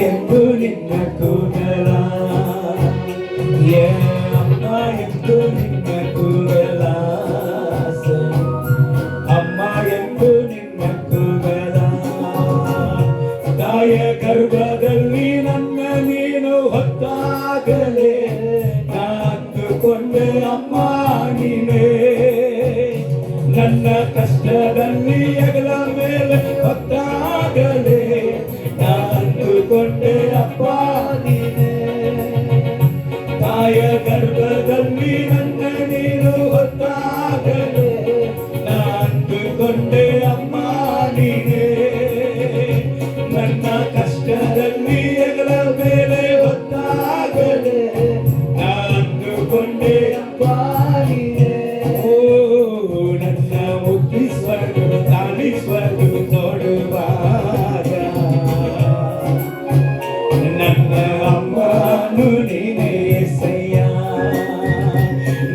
ಎಂದು ನಿನ್ನ ಕೂದಲ, ಅಮ್ಮ ಎಂದು ನಿನ್ನ ಕೂದಲ, ಅಮ್ಮ ಎಂದು ನಿನ್ನ ಕೂದಲ. ತಾಯ ಗರ್ಭದಲ್ಲಿ ನನ್ನ ನೀನು ಹೊತ್ತಾಗಲೇ ನಾಂದುಕೊಂಡೆ ಅಮ್ಮ ನೀನೇ. ನನ್ನ ಕಷ್ಟದಲ್ಲಿ ಹೆಗಲ ಮೇಲೆ ಹೊತ್ತಾಗಲೇ ನಾಂದುಕೊಂಡೆ ಅಪ್ಪ ನೀನೇ. ತಾಯ ಗರ್ಭದಲ್ಲಿ ನನ್ನ ನೀನು ಹೊತ್ತಾಗಲೇ ನಾಂದುಕೊಂಡೆ ಅಮ್ಮ ನೀನೇ. ನನ್ನ ಕಷ್ಟದಲ್ಲಿ ಹೆಗಲ ಮೇಲೆ ಹೊತ್ತಾಗಲೇ ನಾಂದುಕೊಂಡೆ ಅಪ್ಪ ನೀನೇ. ನನ್ನ ಮುದ್ದಿಸುವುದು ತಾಳಿಸುವುದು ನೋಡುವಾಗ ನನ್ನ ಅಮ್ಮನು ನೀನೇ ಎಸೆಯ.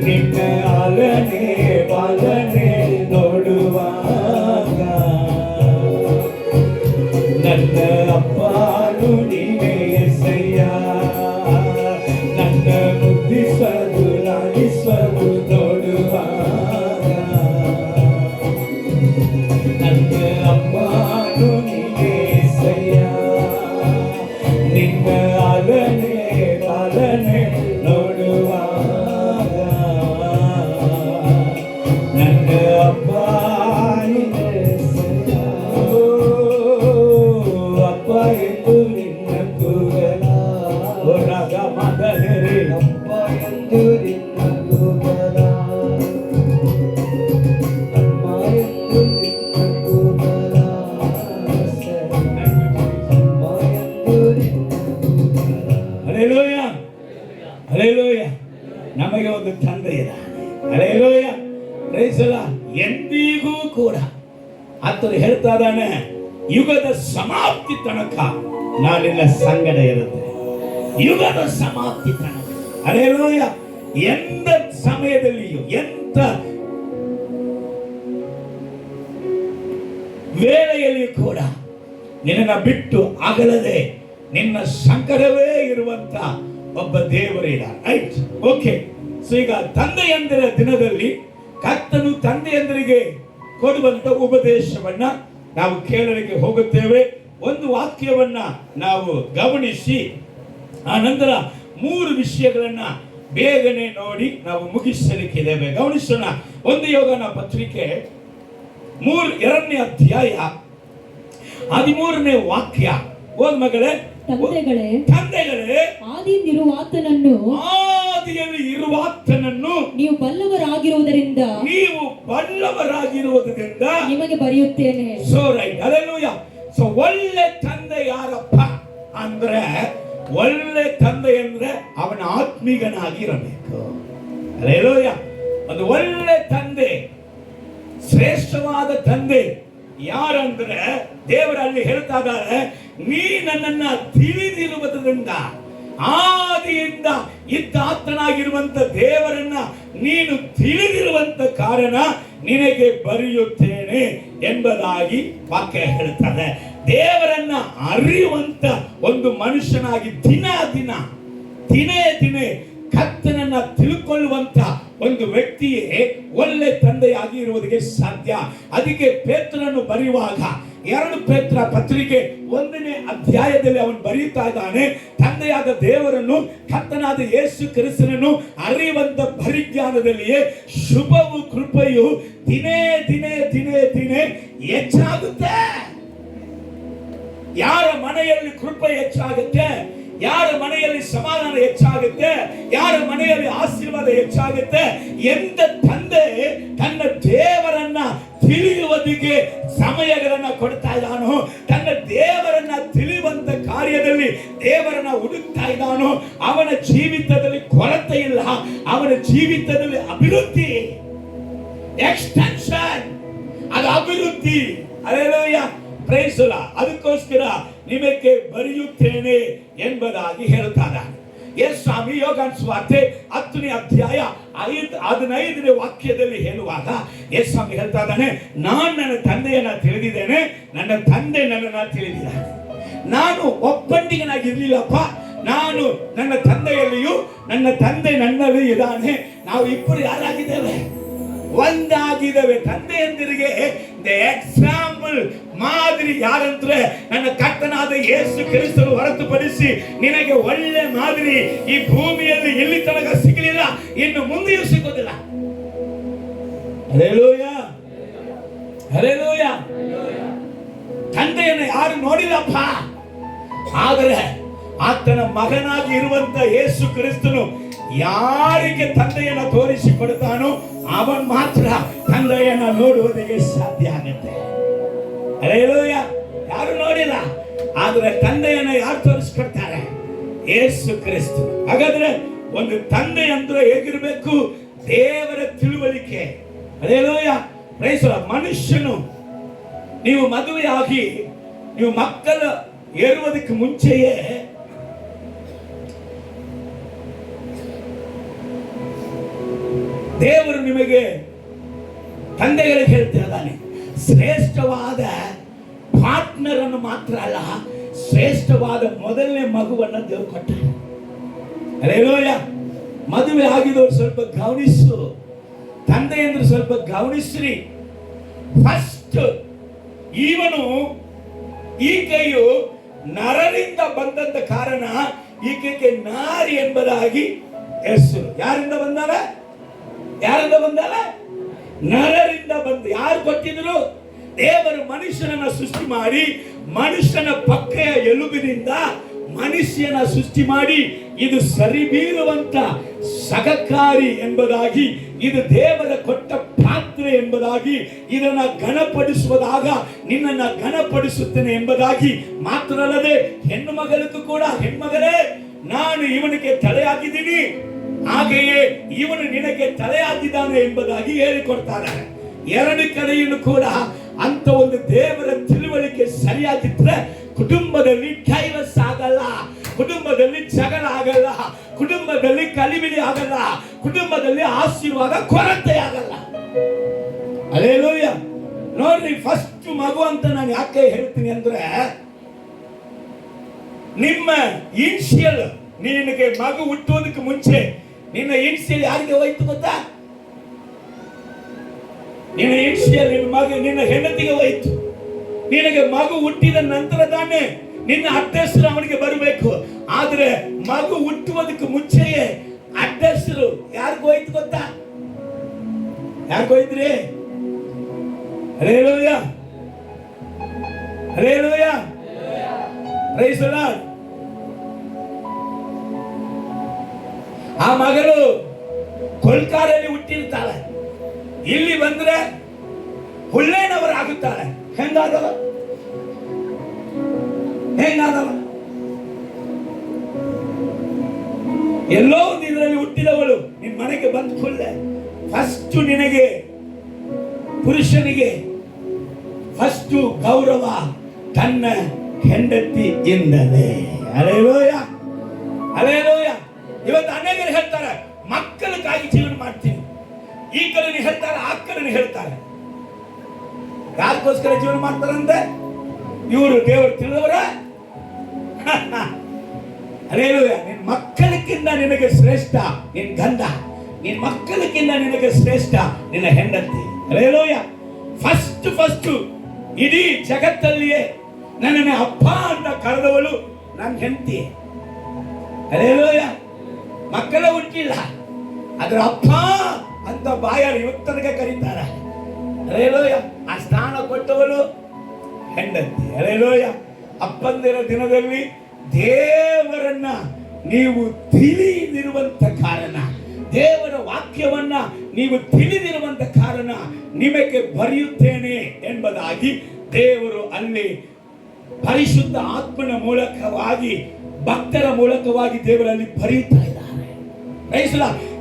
ನಿನ್ನ ಆಲನೆ ಪಾಲನೆ ನೋಡುವಾಗ ನನ್ನ ಅಪ್ಪನು ನೀನೇ ಎಸೆಯ. ನನ್ನ ಮುದ್ದಿಸುವುದು ಲಾಲಿಸುವುದು ನೋಡುವಾಗ ನನ್ನ ಅಮ್ಮನು ನೀನೇ ಎಸೆಯ. ನಿನ್ನ ಆಲನೆ ಪಾಲನೆ ನೋಡುವಾಗ ನನ್ನ ಅಪ್ಪ ನೀನೇ ಎಸೆಯ. ಅಪ್ಪ ಎಂದು ನಿನ್ನ ಕೂದಲ, ರಾಗ ಮದಲೇ ಅಪ್ಪ ಎಂದು ನಿನ್ನ ಕೂದಲ, ಅಮ್ಮ ಎಂದು ನಿನ್ನ ಕೂದಲ, ಅಮ್ಮ ಎಂದು ನಿನ್ನ ಕೂದಲ. Hallelujah, hallelujah. ನಮಗೆ ಒಂದು ತಂದೆ ಇದ್ದಾನೆ. Hallelujah, praise the Lord. ಎಂದಿಗೂ ಕೂಡ ಆತನು ಹೇಳ್ತಾ ಇದ್ದಾನೆ, ಯುಗದ ಸಮಾಪ್ತಿ ತನಕ ನಾನಿನ್ನ ಸಂಗಡ ಇರುತ್ತೆ. ಯುಗದ ಸಮಾಪ್ತಿ ತನಕ. ಹಲ್ಲೆಲೂಯ. ಎಂತ ಸಮಯದಲ್ಲಿಯೂ ಎಂತ ವೇಳೆಯಲ್ಲಿಯೂ ಕೂಡ ನಿನ್ನ ಬಿಟ್ಟು ಅಗಲದೆ ನಿನ್ನ ಸಂಕಟವೇ ಇರುವಂತ ಒಬ್ಬ ದೇವರಿಲ್ಲ. Right, okay. ಸೊ ಈಗ ತಂದೆಯಂದಿರ ದಿನದಲ್ಲಿ ಕರ್ತನು ತಂದೆಯಂದರಿಗೆ ಕೊಡುವಂತ ಉಪದೇಶವನ್ನ ನಾವು ಕೇಳಲಿಕ್ಕೆ ಹೋಗುತ್ತೇವೆ. ಒಂದು ವಾಕ್ಯವನ್ನ ನಾವು ಗಮನಿಸಿ ಆ ನಂತರ 3 ವಿಷಯಗಳನ್ನ ಬೇಗನೆ ನೋಡಿ ನಾವು ಮುಗಿಸಲಿಕ್ಕಿದ್ದೇವೆ. ಗಮನಿಸೋಣ. 1 ಯೋಹನ ಪತ್ರಿಕೆ 2ನೇ ಅಧ್ಯಾಯ 13ನೇ ವಾಕ್ಯ. ಓದ್ ಮಗಳೇ. ತಂದೆಗಳೇ, ಆದಿಯಲ್ಲಿರುವಾತನನ್ನು ನೀವು ಬಲ್ಲವರಾಗಿರುವುದರಿಂದ ನಿಮಗೆ ಬರೆಯುತ್ತೇನೆ. So right, hallelujah. ಸೊ ಒಳ್ಳೆ ತಂದೆ ಯಾರಪ್ಪ ಅಂದ್ರೆ, ಒಳ್ಳೆ ತಂದೆ ಅಂದ್ರೆ ಅವನ ಆತ್ಮೀಗನಾಗಿರಬೇಕು. ಹಲ್ಲೆಲೂಯಾ. ಒಂದು ಒಳ್ಳೆ ತಂದೆ, ಶ್ರೇಷ್ಠವಾದ ತಂದೆ ಯಾರಂದ್ರೆ ದೇವರಲ್ಲಿ ಹೇಳ್ತಾ ಇದ್ದಾರೆ, ನೀ ನನ್ನನ್ನ ತಿಳಿದಿರುವುದರಿಂದ, ಆದಿಯಿಂದ ಇದ್ದಾತನಾಗಿರುವಂತ ದೇವರನ್ನ ನೀನು ತಿಳಿದಿರುವಂತ ಕಾರಣ ನಿನಗೆ ಬರೆಯುತ್ತೇನೆ ಎಂಬುದಾಗಿ ವಾಕ್ಯ ಹೇಳ್ತಾರೆ. ದೇವರನ್ನ ಅರಿಯುವಂತ ಒಂದು ಮನುಷ್ಯನಾಗಿ ದಿನೇ ದಿನೇ ಕರ್ತನನ್ನ ತಿಳ್ಕೊಳ್ಳುವಂತ ಒಂದು ವ್ಯಕ್ತಿಯೇ ಒಳ್ಳೆ ತಂದೆಯಾಗಿ ಇರುವುದಕ್ಕೆ ಸಾಧ್ಯ. ಅದಕ್ಕೆ ಪೇತ್ರನನ್ನು ಬರೆಯುವಾಗ 2 ಪೇತ್ರ ಪತ್ರಿಕೆ 1ನೇ ಅಧ್ಯಾಯದಲ್ಲಿ ಅವನು ಬರೆಯುತ್ತಾ ಇದ್ದಾನೆ, ತಂದೆಯಾದ ದೇವರನ್ನು ಕರ್ತನಾದ ಯೇಸು ಕ್ರಿಸ್ತನನ್ನು ಅರಿಯುವಂತ ಪರಿಜ್ಞಾನದಲ್ಲಿಯೇ ಶುಭವು ಕೃಪೆಯು ದಿನೇ ಹೆಚ್ಚಾಗುತ್ತೆ. ಯಾರ ಮನೆಯಲ್ಲಿ ಕೃಪೆ ಹೆಚ್ಚಾಗುತ್ತೆ, ಯಾರ ಮನೆಯಲ್ಲಿ ಸಮಾಧಾನ ಹೆಚ್ಚಾಗುತ್ತೆ, ಯಾರ ಮನೆಯಲ್ಲಿ ಆಶೀರ್ವಾದ ಹೆಚ್ಚಾಗುತ್ತೆ, ಎಂತ ತಂದೆ ತನ್ನ ದೇವರನ್ನ ತಿಳಿಯುವುದಕ್ಕೆ ಸಮಯಗಳನ್ನ ಕೊಡ್ತಾ ಇದ್ದಾನೋ, ತನ್ನ ದೇವರನ್ನ ತಿಳಿಯುವಂತ ಕಾರ್ಯದಲ್ಲಿ ದೇವರನ್ನ ಹುಡುಕ್ತಾ ಇದ್ದಾನೋ, ಅವನ ಜೀವಿತದಲ್ಲಿ ಕೊರತೆ ಇಲ್ಲ, ಅವನ ಜೀವಿತದಲ್ಲಿ ಅಭಿವೃದ್ಧಿ, ಎಕ್ಸ್ಟೆನ್ಷನ್, ಅದು ಅಭಿವೃದ್ಧಿ. Hallelujah, praise the Lord. ಅದಕ್ಕೋಸ್ಕರ ನಿಮಗೆ ಬರೆಯುತ್ತೇನೆ ಎಂಬುದಾಗಿ ಹೇಳ್ತಾರೆ. ಯೇಸು ಸ್ವಾಮಿ ಯೋಹಾನ ಸುವಾರ್ತೆ 10ನೇ ಅಧ್ಯಾಯ 15ನೇ ವಾಕ್ಯದಲ್ಲಿ ಹೇಳುವಾಗ ಯೇಸು ಸ್ವಾಮಿ ಹೇಳ್ತಾ ಇದ್ದಾನೆ, ನಾನು ನನ್ನ ತಂದೆಯನ್ನ ತಿಳಿದಿದ್ದೇನೆ, ನನ್ನ ತಂದೆ ನನ್ನನ್ನ ತಿಳಿದಿದ್ದಾನೆ. ನಾನು ಒಬ್ಬಂಟಿಗನಾಗಿರ್ಲಿಲ್ಲಪ್ಪ, ನಾನು ನನ್ನ ತಂದೆಯಲ್ಲಿಯೂ ನನ್ನ ತಂದೆ ನನ್ನಲ್ಲಿ ಇದ್ದಾನೆ. ನಾವು ಇಬ್ಬರು ಯಾರಾಗಿದ್ದೇವೆ? ಒಂದಾಗಿದ್ದೇವೆ. ತಂದೆಯಂದಿರಿಗೆ ಎಕ್ಸಾಂಪಲ್ ಮಾದರಿ ಯಾರಂದ್ರೆ ನನ್ನ ಕರ್ತನಾದ ಯೇಸು ಕ್ರಿಸ್ತನು ಹೊರತುಪಡಿಸಿ ನಿನಗೆ ಒಳ್ಳೆ ಮಾದರಿ ಈ ಭೂಮಿಯಲ್ಲಿ ಇಲ್ಲಿ ತನಕ ಸಿಗಲಿಲ್ಲ, ಇನ್ನು ಮುಂದೆಯೂ ಸಿಗೋದಿಲ್ಲ. Hallelujah, hallelujah. ತಂದೆಯನ್ನು ಯಾರು ನೋಡಿಲ್ಲಪ್ಪ, ಆದರೆ ಆತನ ಮಗನಾಗಿ ಇರುವಂತ ಯೇಸು ಕ್ರಿಸ್ತನು ಯಾರಿಗೆ ತಂದೆಯನ್ನ ತೋರಿಸಿಕೊಡ್ತಾನೋ ಅವನ್ ಮಾತ್ರ ತಂದೆಯನ್ನ ನೋಡುವುದಕ್ಕೆ ಸಾಧ್ಯ ಆಗುತ್ತೆ. ಹಲ್ಲೆಲೂಯಾ. ಯಾರು ನೋಡಿಲ್ಲ, ಆದ್ರೆ ತಂದೆಯನ್ನ ಯಾರು ತೋರಿಸ್ಕೊಡ್ತಾರೆ? ಯೇಸು ಕ್ರಿಸ್ತ. ಹಾಗಾದ್ರೆ ಒಂದು ತಂದೆ ಅಂದ್ರೆ ಹೇಗಿರ್ಬೇಕು? ದೇವರ ತಿಳುವಳಿಕೆ. ಹಲ್ಲೆಲೂಯಾ. Praise Lord. ಮನುಷ್ಯನು ನೀವು ಮದುವೆಯಾಗಿ ನೀವು ಮಕ್ಕಳು ಏರುವುದಕ್ಕೆ ಮುಂಚೆಯೇ ದೇವರು ನಿಮಗೆ ತಂದೆಗಳಿಗೆ ಹೇಳ್ತಿದ್ದಾನೆ, ಶ್ರೇಷ್ಠವಾದ ಪಾರ್ಟ್ನರ್ ಅನ್ನು ಮಾತ್ರ ಅಲ್ಲ, ಶ್ರೇಷ್ಠವಾದ ಮೊದಲನೇ ಮಗುವನ್ನು ದೇವರು ಕೊಟ್ಟ. ಹಲ್ಲೆಲೂಯಾ. ಮದುವೆ ಆಗಿದವರು ಸ್ವಲ್ಪ ಗಮನಿಸು, ತಂದೆ ಅಂದ್ರೆ ಸ್ವಲ್ಪ ಗಮನಿಸ್ರಿ. ಫಸ್ಟ್ ಇವನು ಈಕೆಯು ನರರಿಂದ ಬಂದಂತ ಕಾರಣ ಈಕೆಗೆ ನಾರಿ ಎಂಬುದಾಗಿ ಹೆಸರು. ಯಾರಿಂದ ಬಂದಾರ? ಯಾರಿಂದ ಬಂದಾರ? ನರರಿಂದ ಬಂದು. ಯಾರು ಕೊಟ್ಟಿದ್ರು? ದೇವರು ಮನುಷ್ಯನನ್ನ ಸೃಷ್ಟಿ ಮಾಡಿ ಮನುಷ್ಯನ ಪಕ್ಕೆಯ ಎಲುಬಿನಿಂದ ಮನುಷ್ಯನ ಸೃಷ್ಟಿ ಮಾಡಿ ಇದು ಸರಿ ಬೀರುವಂತ ಸಹಕಾರಿ ಎಂಬುದಾಗಿ, ಇದು ದೇವರ ಕೊಟ್ಟ ಪಾತ್ರೆ ಎಂಬುದಾಗಿ, ಇದನ್ನ ಘನಪಡಿಸುವುದಾಗ ನಿನ್ನನ್ನ ಘನಪಡಿಸುತ್ತೇನೆ ಎಂಬುದಾಗಿ ಮಾತ್ರ ಅಲ್ಲದೆ ಹೆಣ್ಣು ಮಗಳಿಗೂ ಕೂಡ, ಹೆಣ್ಮಗಳೇ ನಾನು ಇವನಿಗೆ ತಲೆಯಾಗಿದ್ದೀನಿ, ಹಾಗೆಯೇ ಇವನು ನಿನಗೆ ತಲೆಯಾಗಿದ್ದಾನೆ ಎಂಬುದಾಗಿ ಹೇಳಿಕೊಡ್ತಾರೆ. ಎರಡು ಕಡೆಯನ್ನು ಕೂಡ ಅಂತ ಒಂದು ದೇವರ ತಿಳುವಳಿಕೆ ಸರಿಯಾಗಿದ್ರೆ ಕುಟುಂಬದಲ್ಲಿ ಡೈವರ್ಸ್ ಆಗಲ್ಲ, ಕುಟುಂಬದಲ್ಲಿ ಜಗಳ ಆಗಲ್ಲ, ಕುಟುಂಬದಲ್ಲಿ ಕಲಿಬಿಲಿ ಆಗಲ್ಲ, ಕುಟುಂಬದಲ್ಲಿ ಆಶೀರ್ವಾದ ಕೊರತೆ ಆಗಲ್ಲ. ಹಲ್ಲೆಲೂಯಾ. ನೋಡ್ರಿ, ಫಸ್ಟ್ ಮಗು ಅಂತ ನಾನು ಯಾಕೆ ಹೇಳ್ತೀನಿ ಅಂದ್ರೆ, ನಿಮ್ಮ ಇನ್ಷಿಯಲ್, ನಿನಗೆ ಮಗು ಹುಟ್ಟುವುದಕ್ಕೆ ಮುಂಚೆ ನಿನ್ನ ಇನ್ಷಿಯಲ್ ಯಾರಿಗೆ ಹೋಯ್ತು ಗೊತ್ತಾ? ನಿನ್ನ ಇನ್ಷಿಯಲ್ ನಿನ್ನ ಹೆಂಡತಿಗೆ ಹೋಯ್ತು. ನಿನಗೆ ಮಗು ಹುಟ್ಟಿದ ನಂತರ ತಾನೇ ನಿನ್ನ ಅಡ್ರೆಸ್ರು ಅವನಿಗೆ ಬರಬೇಕು. ಆದ್ರೆ ಮಗು ಹುಟ್ಟುವುದಕ್ಕೆ ಮುಂಚೆಯೇ ಅಡ್ರೆಸ್ರು ಯಾರಿಗೂ ಹೋಯ್ತು ಗೊತ್ತಾ? ಯಾರಿಗೂ ಹೋಯ್ತ್ರಿ? Hallelujah, hallelujah, praise the lord. ಆ ಮಗಳು ಕೊಲ್ಕಾರಲ್ಲಿ ಹುಟ್ಟಿರ್ತಾಳೆ, ಇಲ್ಲಿ ಬಂದ್ರೆ ಹುಳ್ಳೇನವರಾಗುತ್ತಾಳೆ. ಹೆಂಗಾದವ? ಹೆಂಗಾದವ? ಎಲ್ಲೋ ಒಂದು ಇದರಲ್ಲಿ ಹುಟ್ಟಿದವಳು ನಿನ್ನ ಮನೆಗೆ ಬಂದ ಕೂಡಲೇ ಫಸ್ಟ್ ನಿನಗೆ, ಪುರುಷನಿಗೆ ಫಸ್ಟ್ ಗೌರವ ತನ್ನ ಹೆಂಡತಿಯಿಂದಲೇ. Hallelujah, hallelujah. ಇವತ್ತು ಅನೇಕರು ಹೇಳ್ತಾರೆ ಮಕ್ಕಳಿಗಾಗಿ ಜೀವನ ಮಾಡ್ತೀನಿ, ಈ ಕಡೆ ಹೇಳ್ತಾರೆ, ಆ ಕಡೆ ಹೇಳ್ತಾರೆ. ಯಾರಿಗೋಸ್ಕರ ಜೀವನ ಮಾಡ್ತಾರಂತೆ? ಇವರು ದೇವರು ತಿಳಿದವರ? ಹಲ್ಲೆಲೂಯಾ. ನಿನ್ನ ಮಕ್ಕಳಿಗಿಂತ ನಿನಗೆ ಶ್ರೇಷ್ಠ ನಿನ್ನ ಗಂಡ, ನಿನ್ನ ಮಕ್ಕಳಿಗಿಂತ ನಿನಗೆ ಶ್ರೇಷ್ಠ ನಿನ್ನ ಹೆಂಡತಿ. ಹಲ್ಲೆಲೂಯಾ. ಫಸ್ಟ್ ಇಡೀ ಜಗತ್ತಲ್ಲಿಯೇ ನನ್ನನ್ನು ಅಪ್ಪ ಅಂತ ಕರೆದವಳು ನನ್ನ ಹೆಂಡತಿ. ಹಲ್ಲೆಲೂಯಾ. ಮಕ್ಕಳ ಹುಟ್ಟಿಲ್ಲ, ಅದ್ರ ಅಪ್ಪ ಅಂತ ಬಾಯಲ್ಲಿ ಇವತ್ತನಿಗೆ ಕರೀತಾರೆ. ಹಲ್ಲೆಲೂಯಾ. ಆ ಸ್ಥಾನ ಕೊಟ್ಟವಳು ಹೆಂಡತಿ. ಹಲ್ಲೆಲೂಯಾ. ಅಪ್ಪಂದಿರ ದಿನದಲ್ಲಿ ದೇವರನ್ನ ನೀವು ತಿಳಿದಿರುವಂತ ಕಾರಣ, ದೇವರ ವಾಕ್ಯವನ್ನ ನೀವು ತಿಳಿದಿರುವಂತ ಕಾರಣ ನಿಮಗೆ ಬರೆಯುತ್ತೇನೆ ಎಂಬುದಾಗಿ ದೇವರು ಅಲ್ಲಿ ಪರಿಶುದ್ಧ ಆತ್ಮನ ಮೂಲಕವಾಗಿ, ಭಕ್ತರ ಮೂಲಕವಾಗಿ ದೇವರಲ್ಲಿ ಬರೆಯುತ್ತಾ ಇದ್ದಾರೆ.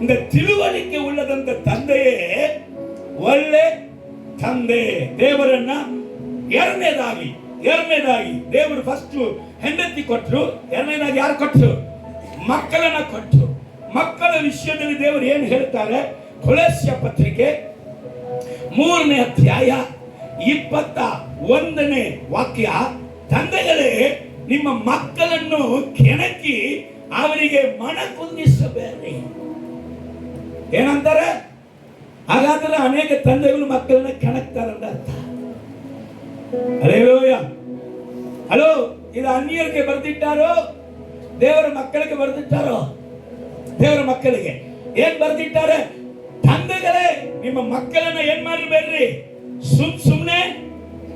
இந்த ತಿಳುವಳಿಕೆ ಉಳ್ಳದಂತ ತಂದೆಯೇ ಒಳ್ಳೆ ತಂದೆ. ದೇವರನ್ನ ಎರಡನೇದಾಗಿ ದೇವರು ಫಸ್ಟ್ ಹೆಂಡತಿ ಕೊಟ್ಟರು, ಎರಡನೇದಾಗಿ ಯಾರು ಕೊಟ್ಟರು? ಮಕ್ಕಳನ್ನ ಕೊಟ್ಟು, ಮಕ್ಕಳ ವಿಷಯದಲ್ಲಿ ದೇವರು ಏನು ಹೇಳ್ತಾರೆ? ಕೊಲಸ್ಯ ಪತ್ರಿಕೆ 3ನೇ ಅಧ್ಯಾಯ 21ನೇ ವಾಕ್ಯ, ತಂದೆಗಳೇ ನಿಮ್ಮ ಮಕ್ಕಳನ್ನು ಕೆಣಕಿ ಅವರಿಗೆ ಮನ ಕುಂದಿಸಬೇಡ್ರಿ. ಏನಂತಾರೆ? ಹಾಗಾದ್ರೆ ಅನೇಕ ತಂದೆಗಳು ಮಕ್ಕಳನ್ನ ಕೆಣಕ್ತಾರಂತ ಅರ್ಥ. ಹಲ್ಲೆಲೂಯಾ. ಹಲೋ, ಇದು ಅನ್ಯರಿಗೆ ಬರೆದಿಟ್ಟಾರೋ ದೇವರ ಮಕ್ಕಳಿಗೆ ಬರೆದಿಟ್ಟಾರೋ? ದೇವರ ಮಕ್ಕಳಿಗೆ ಏನ್ ಬರೆದಿಟ್ಟಾರೆ? ತಂದೆಗಳೇ ನಿಮ್ಮ ಮಕ್ಕಳನ್ನ ಏನ್ ಮಾಡಬೇಡ್ರಿ, ಸುಮ್ನೆ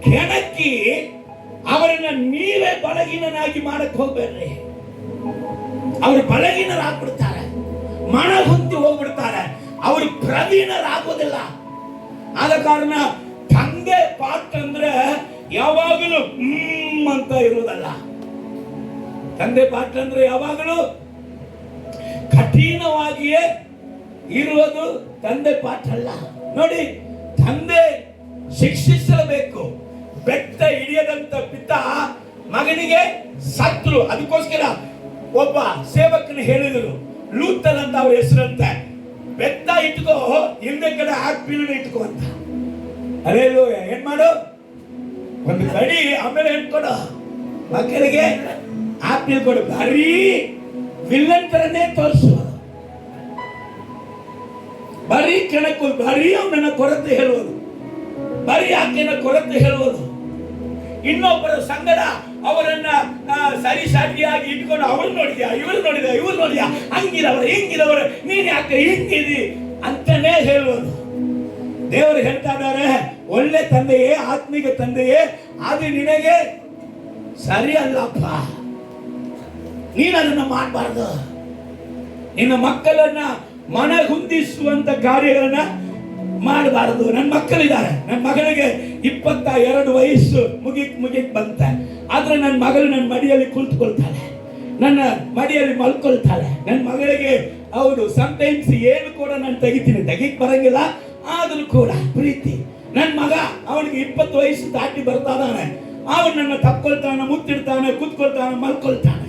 ಕೆಣಕಿ ಅವರನ್ನ ನೀವೇ ಬಲಹೀನನಾಗಿ ಮಾಡಕ್ ಹೋಗ್ಬೇಡ್ರಿ. ಅವರು ಬಲಹೀನರಾಗ್ಬಿಡ್ತಾರೆ, ಮನ ಹೊಂದಿ ಹೋಗ್ಬಿಡ್ತಾರೆ, ಅವರು ಪ್ರವೀಣರಾಗೋದಿಲ್ಲ. ಆದ ಕಾರಣ ತಂದೆ ಪಾಠ ಅಂದ್ರೆ ಯಾವಾಗಲೂ ಅಂತ ಇರುವುದಲ್ಲ. ತಂದೆ ಪಾಠ ಅಂದ್ರೆ ಯಾವಾಗಲೂ ಕಠಿಣವಾಗಿಯೇ ಇರುವುದು ತಂದೆ ಪಾಠ ಅಲ್ಲ. ನೋಡಿ, ತಂದೆ ಶಿಕ್ಷಿಸಬೇಕು. ಬೆಟ್ಟ ಹಿಡಿಯದಂತ ಪಿತ ಮಗನಿಗೆ ಸತ್ರು. ಅದಕ್ಕೋಸ್ಕರ ಒಬ್ಬ ಸೇವಕನ ಹೇಳಿದರು, ಲೂತನ್ ಅಂತ ಅವ್ರ ಹೆಸರಂತೆ, ಬೆತ್ತ ಇಟ್ಕೋ, ಹಿಂದೆ ಕಡೆ ಆಪಿಲ್ ಇಟ್ಕೋ ಅಂತ. ಹಲ್ಲೆಲೂಯಾ. ಏನ್ ಮಾಡು? ಒಂದು ಕಡಿ, ಆಮೇಲೆ ಏನ್ ಕೊಡು ಮಕ್ಕಳಿಗೆ? ಆಪಿಲ್ ಕೊಡು. ಬರೀ ವಿಲ್ಲನ್ ತರನೇ ತೋರಿಸುವುದು, ಬರೀ ಕೆಣಕು, ಬರೀ ಅವನನ್ನ ಕೊರತೆ ಹೇಳುವುದು, ಬರೀ ಆಕೆನ ಕೊರತೆ ಹೇಳುವುದು, ಇನ್ನೊಬ್ಬರ ಸಂಗಡ ಅವರನ್ನ ಸರಿ ಸಾಟಿಯಾಗಿ ಇಟ್ಕೊಂಡು ಅವ್ರು ನೋಡಿದ್ಯಾ, ಇವ್ರು ನೋಡಿದ, ಇವ್ರು ನೋಡಿದ್ಯಾ, ಹಂಗಿದವರು ಹಿಂಗಿದವರು, ನೀನ್ ಯಾಕೆ ಹಿಂಗಿದಿ ಅಂತಾನೆ ಹೇಳುವುದು. ದೇವರು ಹೇಳ್ತಾ ಇದ್ದಾರೆ, ಒಳ್ಳೆ ತಂದೆಯೇ, ಆತ್ಮಿಕ ತಂದೆಯೇ, ಅದು ನಿನಗೆ ಸರಿ ಅಲ್ಲಪ್ಪ, ನೀನು ಅದನ್ನ ಮಾಡಬಾರ್ದು. ನಿನ್ನ ಮಕ್ಕಳನ್ನ ಮನಗುಂದಿಸುವಂತ ಕಾರ್ಯಗಳನ್ನ ಮಾಡಬಾರದು. ನನ್ನ ಮಕ್ಕಳಿದ್ದಾರೆ, ನನ್ನ ಮಗಳಿಗೆ 22 ವಯಸ್ಸು ಮುಗಿಕ್ ಬಂತ. ಆದ್ರೆ ನನ್ನ ಮಗಳು ನನ್ನ ಮಡಿಯಲ್ಲಿ ಕುಳಿತುಕೊಳ್ತಾಳೆ, ನನ್ನ ಮಡಿಯಲ್ಲಿ ಮಲ್ಕೊಳ್ತಾಳೆ. ನನ್ನ ಮಗಳಿಗೆ ಹೌದು, ಸಮಟೈಮ್ಸ್ ಏನು ಕೂಡ ನಾನು ತೆಗಿಕ್ ಬರಂಗಿಲ್ಲ, ಆದ್ರೂ ಕೂಡ ಪ್ರೀತಿ. ನನ್ನ ಮಗ ಅವನಿಗೆ 20 ವಯಸ್ಸು ದಾಟಿ ಬರ್ತಾ ಇದ್ದಾನೆ, ಅವನು ನನ್ನ ತಕ್ಕೊಳ್ತಾನೆ, ಮುತ್ತಿಡ್ತಾನೆ, ಕೂತ್ಕೊಳ್ತಾನೆ, ಮಲ್ಕೊಳ್ತಾನೆ.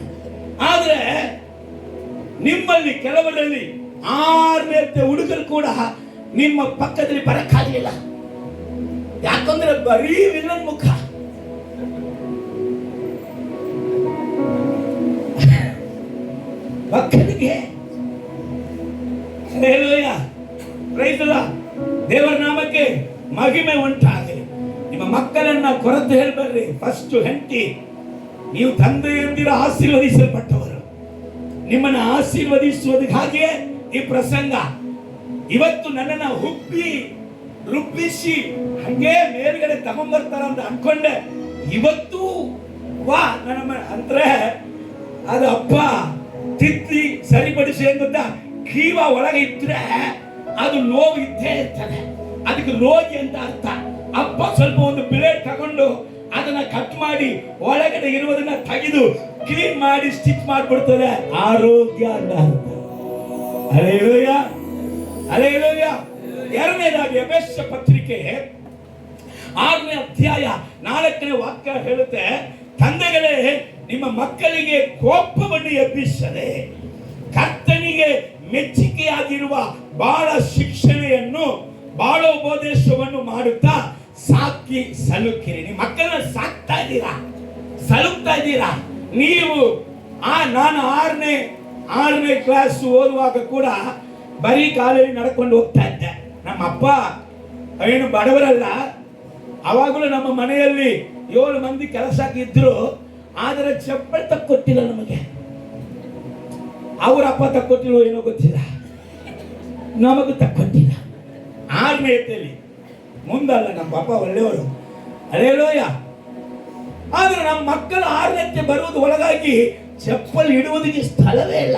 ಆದ್ರೆ ನಿಮ್ಮಲ್ಲಿ ಕೆಲವರಲ್ಲಿ 6ನೇ ಹುಡುಗರು ಕೂಡ ನಿಮ್ಮ ಪಕ್ಕದಲ್ಲಿ ಬರಕ್ಕಾಗಲಿಲ್ಲ. ಯಾಕಂದ್ರೆ ಬರೀ ವಿಲ್ಲನ್ ಮುಖ. ಮಕ್ಕಳಿಗೆ ದೇವರ ನಾಮಕ್ಕೆ ಮಹಿಮೆ ಉಂಟಾಗಲಿ. ನಿಮ್ಮ ಮಕ್ಕಳನ್ನ ಕೊರತೆ ಹೇಳ್ಬೇಡ್ರಿ. ಫಸ್ಟ್ ಹೆಂಡತಿ, ನೀವು ತಂದೆಯಂದಿರ ಆಶೀರ್ವದಿಸಲ್ಪಟ್ಟವರು, ನಿಮ್ಮನ್ನ ಆಶೀರ್ವದಿಸುವುದಕ್ಕಾಗಿಯೇ ಈ ಪ್ರಸಂಗ. ಇವತ್ತು ನನ್ನನ್ನ ರುಬ್ಬಿಸಿ ಹಂಗೆ ಮೇಲ್ಗಡೆ ತಗೊಂಡ್ಬರ್ತಾರ ಅಂತ ಅನ್ಕೊಂಡೆ. ಇವತ್ತು ವಾ ನನ್ನ ಅಂದ್ರೆ ಅದು ಅಪ್ಪ ತಿದ್ದಿ ಸರಿಪಡಿಸಿ ಅಂತ ಕೀವ ಒಳಗೆ ಇದ್ರೆ ಅದು ನೋವು ಇದ್ದೇ ಇರ್ತದೆ. ಅದಕ್ಕೆ ರೋಗಿ ಅಂತ ಅರ್ಥ. ಅಪ್ಪ ಸ್ವಲ್ಪ ಒಂದು ಬ್ಲೇಡ್ ತಗೊಂಡು ಅದನ್ನ ಕಟ್ ಮಾಡಿ ಒಳಗಡೆ ಇರುವುದನ್ನ ತೆಗೆದು ಕ್ಲೀನ್ ಮಾಡಿ ಸ್ಟಿಚ್ ಮಾಡಿಬಿಡ್ತದೆ. ಆರೋಗ್ಯ ಅಂತ. Hallelujah, hallelujah. 2ನೇದಾಗಿ ಎಫೆಸ ಪತ್ರಿಕೆ 6ನೇ ಅಧ್ಯಾಯ 4ನೇ ವಾಕ್ಯ ಹೇಳುತ್ತೆ, ತಂದೆಗಳೇ ನಿಮ್ಮ ಮಕ್ಕಳಿಗೆ ಕೋಪವನ್ನು ಎಬ್ಬಿಸದೆ ಕರ್ತನಿಗೆ ಮೆಚ್ಚುಗೆಯಾಗಿರುವ ಬಾಳ ಶಿಕ್ಷಣೆಯನ್ನು, ಬಾಳ ಉಪದೇಶವನ್ನು ಮಾಡುತ್ತಾ ಸಾಕಿ ಸಲುಕಿರಿ. ನಿಮ್ಮ ಮಕ್ಕಳನ್ನ ಸಾಕ್ತಾ ಇದ್ದೀರಾ, ಸಲುಕ್ತಾ ಇದ್ದೀರಾ. ನೀವು ನಾನು 6ನೇ ಕ್ಲಾಸ್ ಓದುವಾಗ ಕೂಡ ಬರೀ ಕಾಲಲ್ಲಿ ನಡ್ಕೊಂಡು ಹೋಗ್ತಾ ಇದ್ದೆ. ನಮ್ಮ ಅಪ್ಪ ಏನು ಬಡವರಲ್ಲ, ಅವಾಗಲೂ ನಮ್ಮ ಮನೆಯಲ್ಲಿ 7 ಮಂದಿ ಕೆಲಸಕ್ಕೆ ಇದ್ರು. ಆದರೆ ಚಪ್ಪಲ್ ತಕ್ಕೊಟ್ಟಿಲ್ಲ ನಮಗೆ. ಅವ್ರ ಅಪ್ಪ ತಕ್ಕೊಟ್ಟಿರೋ ಏನೋ ಗೊತ್ತಿಲ್ಲ, ನಮಗೂ ತಕ್ಕೊಟ್ಟಿಲ್ಲ. 6ನೇಯಲ್ಲಿ ಮುಂದಲ್ಲ, ನಮ್ಮ ಪಾಪ ಒಳ್ಳೆಯವರು. ಹಲ್ಲೆಲೂಯಾ. ಆದ್ರೆ ನಮ್ಮ ಮಕ್ಕಳು 6ನೇಕ್ಕೆ ಬರುವುದು ಒಳಗಾಗಿ ಚಪ್ಪಲ್ ಇಡುವುದಕ್ಕೆ ಸ್ಥಳವೇ ಇಲ್ಲ,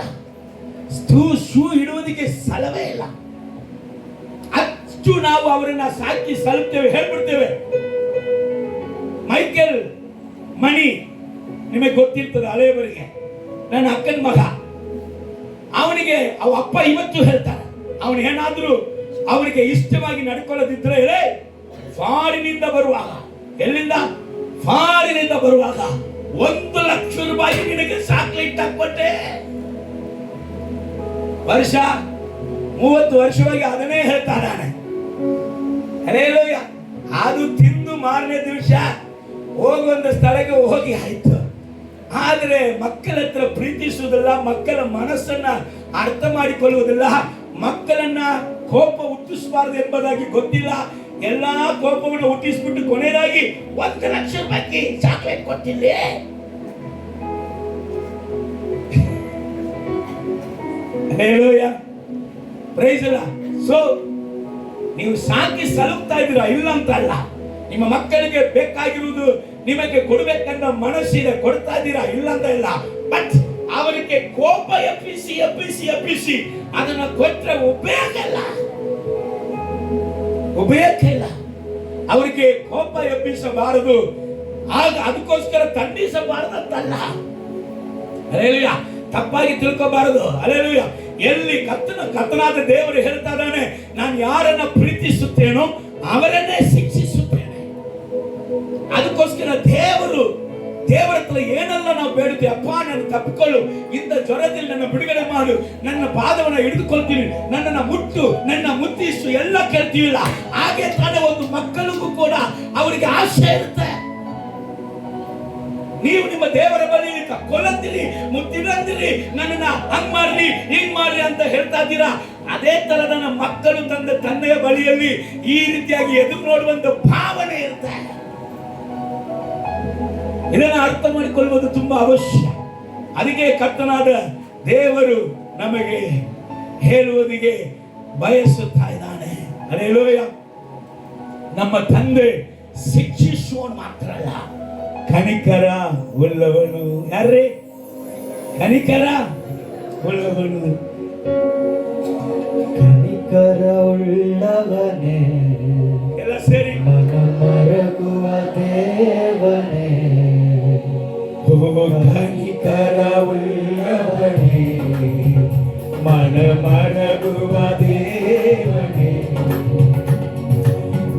ಶೂ ಇಡುವುದಕ್ಕೆ ಸ್ಥಳವೇ ಇಲ್ಲ. ಅಷ್ಟು ನಾವು ಅವರನ್ನ ಸಾಕಿ ಸಲುತ್ತೇವೆ, ಹೇಳ್ಬಿಡ್ತೇವೆ. ಮೈಕೆಲ್ ಮಣಿ ನಿಮಗೆ ಗೊತ್ತಿರ್ತದೆ, ಹಳೆಯವರಿಗೆ. ನನ್ನ ಅಕ್ಕನ ಮಗ, ಅವನಿಗೆ ಅವ ಅಪ್ಪ ಇವತ್ತು ಹೇಳ್ತಾರೆ, ಅವನು ಏನಾದ್ರೂ ಅವರಿಗೆ ಇಷ್ಟವಾಗಿ ನಡ್ಕೊಳ್ಳೋದಿದ್ರೆ ಫಾರಿನಿಂದ ಬರುವಾಗ, ಎಲ್ಲಿಂದ? ಫಾರಿನಿಂದ ಬರುವಾಗ 1 ಲಕ್ಷ ರೂಪಾಯಿ ನಿನಗೆ ಚಾಕ್ಲೇಟ್ ಹಾಕ್ಕೊಟ್ಟೆ. ವರ್ಷ 30 ವರ್ಷವಾಗಿ ಅದನ್ನೇ ಹೇಳ್ತಾ ಇದ್ದಾನೆ. ಹಲ್ಲೆಲೂಯ. ಅದು ತಿಂದು ಮಾರನೇ ದಿವಸ ಹೋಗುವಂತ ಸ್ಥಳಕ್ಕೆ ಹೋಗಿ ಆಯ್ತು. ಆದರೆ ಮಕ್ಕಳ ಹತ್ರ ಪ್ರೀತಿಸುವುದಿಲ್ಲ, ಮಕ್ಕಳ ಮನಸ್ಸನ್ನ ಅರ್ಥ ಮಾಡಿಕೊಳ್ಳುವುದಿಲ್ಲ, ಮಕ್ಕಳನ್ನ ಕೋಪ ಹುಟ್ಟಿಸಬಾರದು ಎಂಬುದಾಗಿ ಗೊತ್ತಿಲ್ಲ. ಎಲ್ಲಾ ಕೋಪವನ್ನು ಹುಟ್ಟಿಸ್ಬಿಟ್ಟು ಕೊನೆಯದಾಗಿ 1 ಲಕ್ಷ ರೂಪಾಯಿ ಚಾಕ್ಲೇಟ್ ಕೊಟ್ಟಿಲ್ಲ. Hallelujah, praise the Lord. So ನೀವು ಸಾಕಿ ಸಲುಕ್ತಾ ಇದ್ದೀರಾ, ಇಲ್ಲ ಅಂತ ಅಲ್ಲ. ನಿಮ್ಮ ಮಕ್ಕಳಿಗೆ ಬೇಕಾಗಿರುವುದು ನಿಮಗೆ ಕೊಡಬೇಕಂತ ಮನಸ್ಸಿದೆ, ಕೊಡ್ತಾ ಇದ್ದೀರಾ, ಇಲ್ಲ ಅಂತ ಇಲ್ಲ. ಬಟ್ ಅವರಿಗೆ ಕೋಪ ಎಪ್ಪಿಸಿ ಎಪ್ಪಿಸಿ ಎಪ್ಪಿಸಿ ಅದನ್ನ ಕೊಟ್ಟರೆ ಉಪಯೋಗ ಇಲ್ಲ. ಅವರಿಗೆ ಕೋಪ ಎಬ್ಬಿಸಬಾರದು, ಆಗ ಅದಕ್ಕೋಸ್ಕರ ಖಂಡಿಸಬಾರದಂತಲ್ಲ. ಹಲ್ಲೆಲೂಯ, ತಪ್ಪಾಗಿ ತಿಳ್ಕೋಬಾರದು. ಹಲ್ಲೆಲೂಯ. ಎಲ್ಲಿ ಕರ್ತನಾದ ದೇವರು ಹೇಳ್ತಾ ಇದ್ದಾನೆ, ನಾನು ಯಾರನ್ನ ಪ್ರೀತಿಸುತ್ತೇನೋ ಅವರನ್ನೇ ಶಿಕ್ಷಿಸುತ್ತೇನೆ. ಅದಕ್ಕೋಸ್ಕರ ದೇವರ ಹತ್ರ ಏನೆಲ್ಲ ನಾವು ಬೇಡುತ್ತೇವೆ, ಅಪ್ಪ ನನ್ನ ತಪ್ಪಿಕೊಳ್ಳು, ಇಂಥ ಜ್ವರದಲ್ಲಿ ನನ್ನ ಬಿಡುಗಡೆ ಮಾಡು, ನನ್ನ ಪಾದವನ್ನು ಹಿಡಿದುಕೊಳ್ತೀನಿ, ನನ್ನನ್ನು ಮುಟ್ಟು, ನನ್ನ ಮುತ್ತಿಸು ಎಲ್ಲ ಕೇಳ್ತೀವಿಲ್ಲ. ಹಾಗೆ ತಾನೇ ಒಂದು ಮಕ್ಕಳಿಗೂ ಕೂಡ ಅವರಿಗೆ ಆಸೆ ಇರುತ್ತೆ. ನೀವು ನಿಮ್ಮ ದೇವರ ಬಳಿ ಕೊಲಂದಿರಿ, ಮುತ್ತಿರಂದಿರಿ, ನನ್ನನ್ನ ಹಂಗ್ ಮಾಡ್ರಿ ಹಿಂಗ್ ಮಾಡ್ರಿ ಅಂತ ಹೇಳ್ತಾ ಇದ್ದೀರಾ. ಅದೇ ತರ ನನ್ನ ಮಕ್ಕಳು ತಂದೆಯ ಬಳಿಯಲ್ಲಿ ಈ ರೀತಿಯಾಗಿ ಎದುರು ನೋಡುವಂತ ಭಾವನೆ ಇರುತ್ತೆ. ಇದನ್ನು ಅರ್ಥ ಮಾಡಿಕೊಳ್ಳುವುದು ತುಂಬಾ ಅವಶ್ಯ. ಅದಕ್ಕೆ ಕರ್ತನಾದ ದೇವರು ನಮಗೆ ಹೇಳುವುದಿಗೆ ಬಯಸುತ್ತಾ ಇದ್ದಾನೆ. ಹಲ್ಲೆಲೂಯ. ನಮ್ಮ ತಂದೆ ಶಿಕ್ಷಿಸುವನು ಮಾತ್ರ ಅಲ್ಲ, ಕನಿಕರ ಉಳ್ಳವನು. ಯಾರೇ ಕನಿಕರ ಉಳ್ಳವನು? ಕನಿಕರ ಉಳ್ಳವನೇ, ಎಲ್ಲ ಸೇರಿ ಮರಗುವ ದೇವನೇ, ಕನಿಕರ ಉಳ್ಳವನೇ, ಮರಗುವ ದೇವನೇ,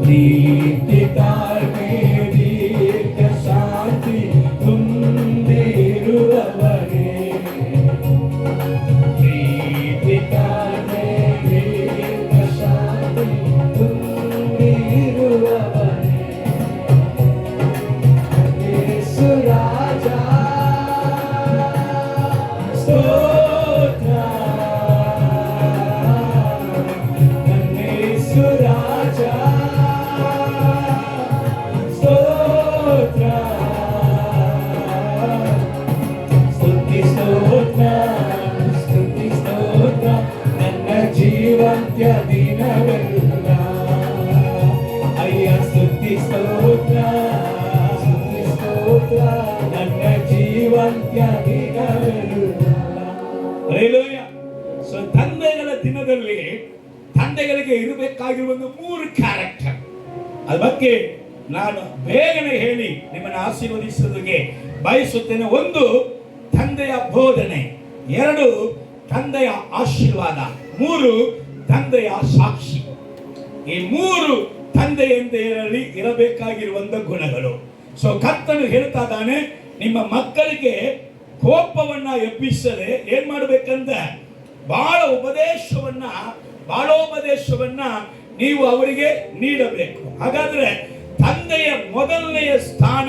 ನೀತಿ ತಾಳ್ಮೆ ದೀರ್ಘ ಶಾಂತಿ ತುಂಬಿರುವವನೇ, ನೀತಿ ತಾಳ್ಮೆ ದೀರ್ಘ ಶಾಂತಿ ತುಂಬಿರುವವನೇ, ಯೇಸು ರಾಜ ಸ್ತೋತ್ರ, ಯೇಸು ರಾಜ ಸ್ತೋತ್ರ, ಸ್ತುತಿ ಸ್ತೋತ್ರ, ಸ್ತುತಿ ಸ್ತೋತ್ರ, ನನ್ನ ಜೀವಂತ್ಯ ದಿನವೆಲ್ಲ. ಅಯ್ಯ ಸ್ತುತಿ ಸ್ತೋತ್ರ, ಸ್ತುತಿ ಸ್ತೋತ್ರ, ನನ್ನ ಜೀವಂತ್ಯ ದಿನವೆಲ್ಲ. ಹಲ್ಲೆಲೂಯ. ಸೊ ತಂದೆಗಳ ದಿನದಲ್ಲಿ ತಂದೆಗಳಿಗೆ ಇರಬೇಕಾಗಿರುವ 3 ಕ್ಯಾರೆಕ್ಟರ್, ಅದ್ರ ಬಗ್ಗೆ ನಾನು ಬೇಗನೆ ಹೇಳಿ ನಿಮ್ಮನ್ನು ಆಶೀರ್ವದಿಸುವುದಕ್ಕೆ ಬಯಸುತ್ತೇನೆ. 1, ತಂದೆಯ ಬೋಧನೆ. 2, ತಂದೆಯ ಆಶೀರ್ವಾದ. 3, ತಂದೆಯ ಸಾಕ್ಷಿ. ಈ 3 ತಂದೆಯಲ್ಲಿ ಇರಬೇಕಾಗಿರುವಂತ ಗುಣಗಳು. ಸೊ ಕರ್ತನು ಹೇಳ್ತಾ ಇದ್ದಾನೆ, ನಿಮ್ಮ ಮಕ್ಕಳಿಗೆ ಕೋಪವನ್ನ ಎಬ್ಬಿಸದೆ ಏನ್ ಮಾಡ್ಬೇಕಂತ ಬಾಳೋಪದೇಶವನ್ನ ನೀವು ಅವರಿಗೆ ನೀಡಬೇಕು. ಹಾಗಾದ್ರೆ ತಂದೆಯ ಮೊದಲನೆಯ ಸ್ಥಾನ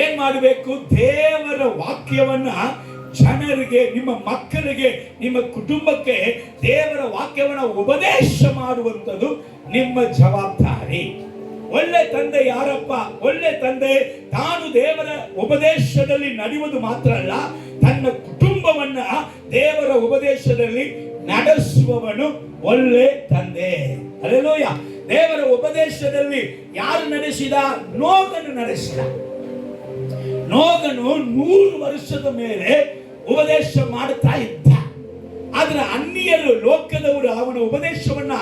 ಏನ್ ಮಾಡಬೇಕು? ದೇವರ ವಾಕ್ಯವನ್ನ ಜನರಿಗೆ, ನಿಮ್ಮ ಮಕ್ಕಳಿಗೆ, ನಿಮ್ಮ ಕುಟುಂಬಕ್ಕೆ ದೇವರ ವಾಕ್ಯವನ್ನ ಉಪದೇಶ ಮಾಡುವಂಥದ್ದು ನಿಮ್ಮ ಜವಾಬ್ದಾರಿ. ಒಳ್ಳೆ ತಂದೆ ಯಾರಪ್ಪ? ಒಳ್ಳೆ ತಂದೆ ತಾನು ದೇವರ ಉಪದೇಶದಲ್ಲಿ ನಡೆಯುವುದು ಮಾತ್ರ ಅಲ್ಲ, ತನ್ನ ಕುಟುಂಬವನ್ನ ದೇವರ ಉಪದೇಶದಲ್ಲಿ ನಡೆಸುವವನು ಒಳ್ಳೆ ತಂದೆ. ಹಲ್ಲೆಲೂಯ. ದೇವರ ಉಪದೇಶದಲ್ಲಿ ಯಾರು ನಡೆಸಿದ? ನೋಗನು ನಡೆಸಿದ. ನೋಗನು 100 ವರ್ಷದ ಮೇಲೆ ಉಪದೇಶ ಮಾಡುತ್ತಾ ಇದ್ದ. ಆದ್ರೆ ಅನ್ಯರು, ಲೋಕದವರು ಅವನ ಉಪದೇಶವನ್ನ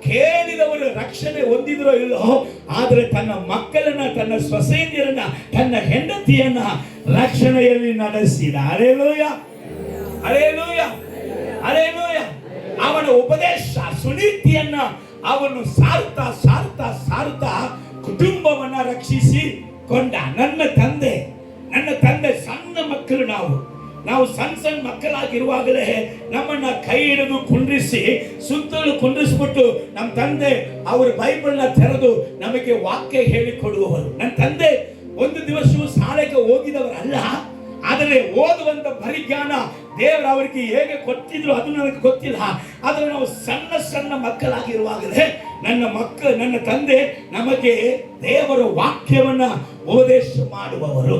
ಕೇಳಿದವರು ರಕ್ಷಣೆ ಹೊಂದಿದ್ರೋ ಇಲ್ಲೋ, ಆದ್ರೆ ತನ್ನ ಮಕ್ಕಳನ್ನ, ತನ್ನ ಸೊಸೆಯರನ್ನ, ತನ್ನ ಹೆಂಡತಿಯನ್ನ ರಕ್ಷಣೆಯಲ್ಲಿ ನಡೆಸಿದ. Hallelujah, hallelujah, hallelujah. ಅವನ ಉಪದೇಶ ಸುನೀತಿಯನ್ನ ಅವನು ಸಾರ್ತಾ ಸಾರ್ತಾ ಸಾರ್ತಾ ಕುಟುಂಬವನ್ನ ರಕ್ಷಿಸಿಕೊಂಡ. ನನ್ನ ತಂದೆ ಸಣ್ಣ ಮಕ್ಕಳು ನಾವು ನಾವು ಸಣ್ಣ ಸಣ್ಣ ಮಕ್ಕಳಾಗಿರುವಾಗಲೇ ನಮ್ಮನ್ನ ಕೈ ಹಿಡಿದು ಕುಂಡ್ರಿಸಿ ಸುತ್ತಲೂ ಕುಂಡ್ರಿಸ್ಬಿಟ್ಟು ನಮ್ಮ ತಂದೆ ಅವ್ರ ಬೈಬಲ್ನ ತೆರೆದು ನಮಗೆ ವಾಕ್ಯ ಹೇಳಿಕೊಡುವವರು. ನನ್ನ ತಂದೆ ಒಂದು ದಿವಸವೂ ಶಾಲೆಗೆ ಹೋಗಿದವರಲ್ಲ, ಆದರೆ ಓದುವಂತ ಪರಿಜ್ಞಾನ ದೇವರು ಅವರಿಗೆ ಹೇಗೆ ಕೊಟ್ಟಿದ್ರು ಅದು ನನಗೆ ಗೊತ್ತಿಲ್ಲ. ಆದರೆ ನಾವು ಸಣ್ಣ ಸಣ್ಣ ಮಕ್ಕಳಾಗಿರುವಾಗಲೇ ನನ್ನ ತಂದೆ ನಮಗೆ ದೇವರ ವಾಕ್ಯವನ್ನ ಉಪದೇಶ ಮಾಡುವವರು.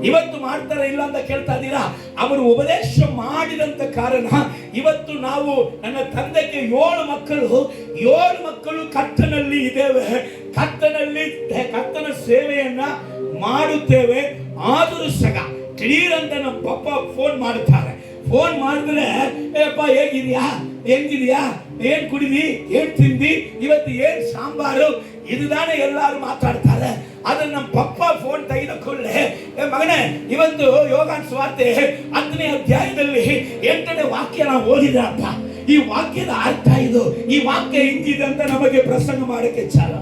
ಇವತ್ತು ಮಾಡ್ತಾರೆ ಇಲ್ಲ ಅಂತ ಕೇಳ್ತಾ ಇದ್ದೀರಾ? ಅವರು ಉಪದೇಶ ಮಾಡಿದಂತ ಕಾರಣ ಇವತ್ತು ನಾವು ನನ್ನ ತಂದೆಗೆ 7 ಮಕ್ಕಳು ಕರ್ತನಲ್ಲಿ ಇದ್ದೇವೆ, ಕರ್ತನ ಸೇವೆಯನ್ನ ಮಾಡುತ್ತೇವೆ. ಆದರೂ ಸಹ ಕ್ಲಿಯರ್ ಅಂತ ನಮ್ಮ ಪಪ್ಪ ಫೋನ್ ಮಾಡುತ್ತಾರೆ. ಫೋನ್ ಮಾಡಿದ್ರೆ ಏಪ್ಪ ಹೆಂಗಿದ್ಯಾ, ಏನ್ ಕುಡಿದಿ, ಏನ್ ತಿಂದಿ, ಇವತ್ತು ಏನ್ ಸಾಂಬಾರು, ಇದುದಾನೆ ಎಲ್ಲಾರು ಮಾತಾಡ್ತಾರೆ. ಆದ್ರೆ ನಮ್ಮ ಪಪ್ಪ ಫೋನ್ ತೆಗೆದುಕೊಳ್ಳೆ, ಮಗನೇ ಇವತ್ತು ಯೋಹಾನ ಸುವಾರ್ತೆ 10ನೇ ಅಧ್ಯಾಯದಲ್ಲಿ 8ನೇ ವಾಕ್ಯ ನಾವು ಓದಿದ್ರಪ್ಪ, ಈ ವಾಕ್ಯದ ಅರ್ಥ ಇದು, ಈ ವಾಕ್ಯ ಹಿಂಗಿದೆ ಅಂತ ನಮಗೆ ಪ್ರಸಂಗ ಮಾಡಕ್ಕೆ ಚಾಲ.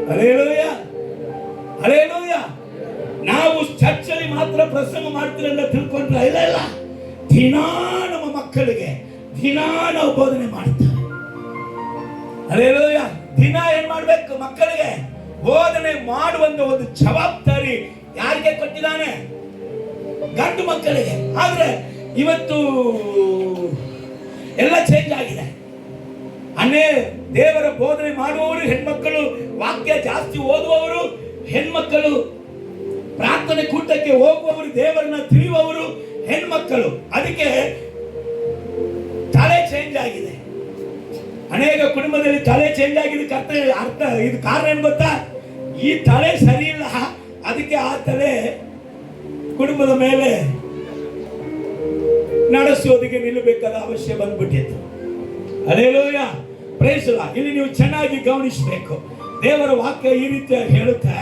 Hallelujah, hallelujah. ನಾವು ಚರ್ಚಲ್ಲಿ ಮಾತ್ರ ಪ್ರಸಂಗ ಮಾಡ್ತೀರ ಅಂತ ತಿಳ್ಕೊಂಡ್ರೆ ಇಲ್ಲ, ದಿನಾ ನಮ್ಮ ಮಕ್ಕಳಿಗೆ ದಿನಾ ನಾವು ಬೋಧನೆ ಮಾಡ್ತಾರೆ. ಹಲ್ಲೆಲೂಯಾ. ದಿನ ಏನ್ ಮಾಡ್ಬೇಕು? ಮಕ್ಕಳಿಗೆ ಬೋಧನೆ ಮಾಡುವಂತ ಒಂದು ಜವಾಬ್ದಾರಿ ಯಾರಿಗೆ ಕೊಟ್ಟಿದ್ದಾನೆ? ಗಂಡು ಮಕ್ಕಳಿಗೆ. ಆದ್ರೆ ಇವತ್ತು ಎಲ್ಲ ಚೇಂಜ್ ಆಗಿದೆ. ದೇವರ ಬೋಧನೆ ಮಾಡುವವರು ಹೆಣ್ಮಕ್ಕಳು, ವಾಕ್ಯ ಜಾಸ್ತಿ ಓದುವವರು ಹೆಣ್ಮಕ್ಕಳು, ಪ್ರಾರ್ಥನೆ ಕೂಟಕ್ಕೆ ಹೋಗುವವರು, ದೇವರನ್ನ ತಿಳಿಯುವವರು ಹೆಣ್ಮಕ್ಕಳು. ಅದಕ್ಕೆ ತಲೆ ಚೇಂಜ್ ಆಗಿದೆ. ಅನೇಕ ಕುಟುಂಬದಲ್ಲಿ ತಲೆ ಚೇಂಜ್ ಆಗಿದೆ. ಅರ್ಥ ಇದು ಕಾರಣ ಏನು ಗೊತ್ತಾ? ಈ ತಲೆ ಸರಿ ಇಲ್ಲ, ಅದಕ್ಕೆ ಆ ತಲೆ ಕುಟುಂಬದ ಮೇಲೆ ನಡೆಸೋದಕ್ಕೆ ನಿಲ್ಲಬೇಕಾದ ಅವಶ್ಯ ಬಂದ್ಬಿಟ್ಟಿತ್ತು. Hallelujah, praise the lord. ಇಲ್ಲಿ ನೀವು ಚೆನ್ನಾಗಿ ಗಮನಿಸಬೇಕು. ದೇವರ ವಾಕ್ಯ ಈ ರೀತಿಯಾಗಿ ಹೇಳುತ್ತೆ.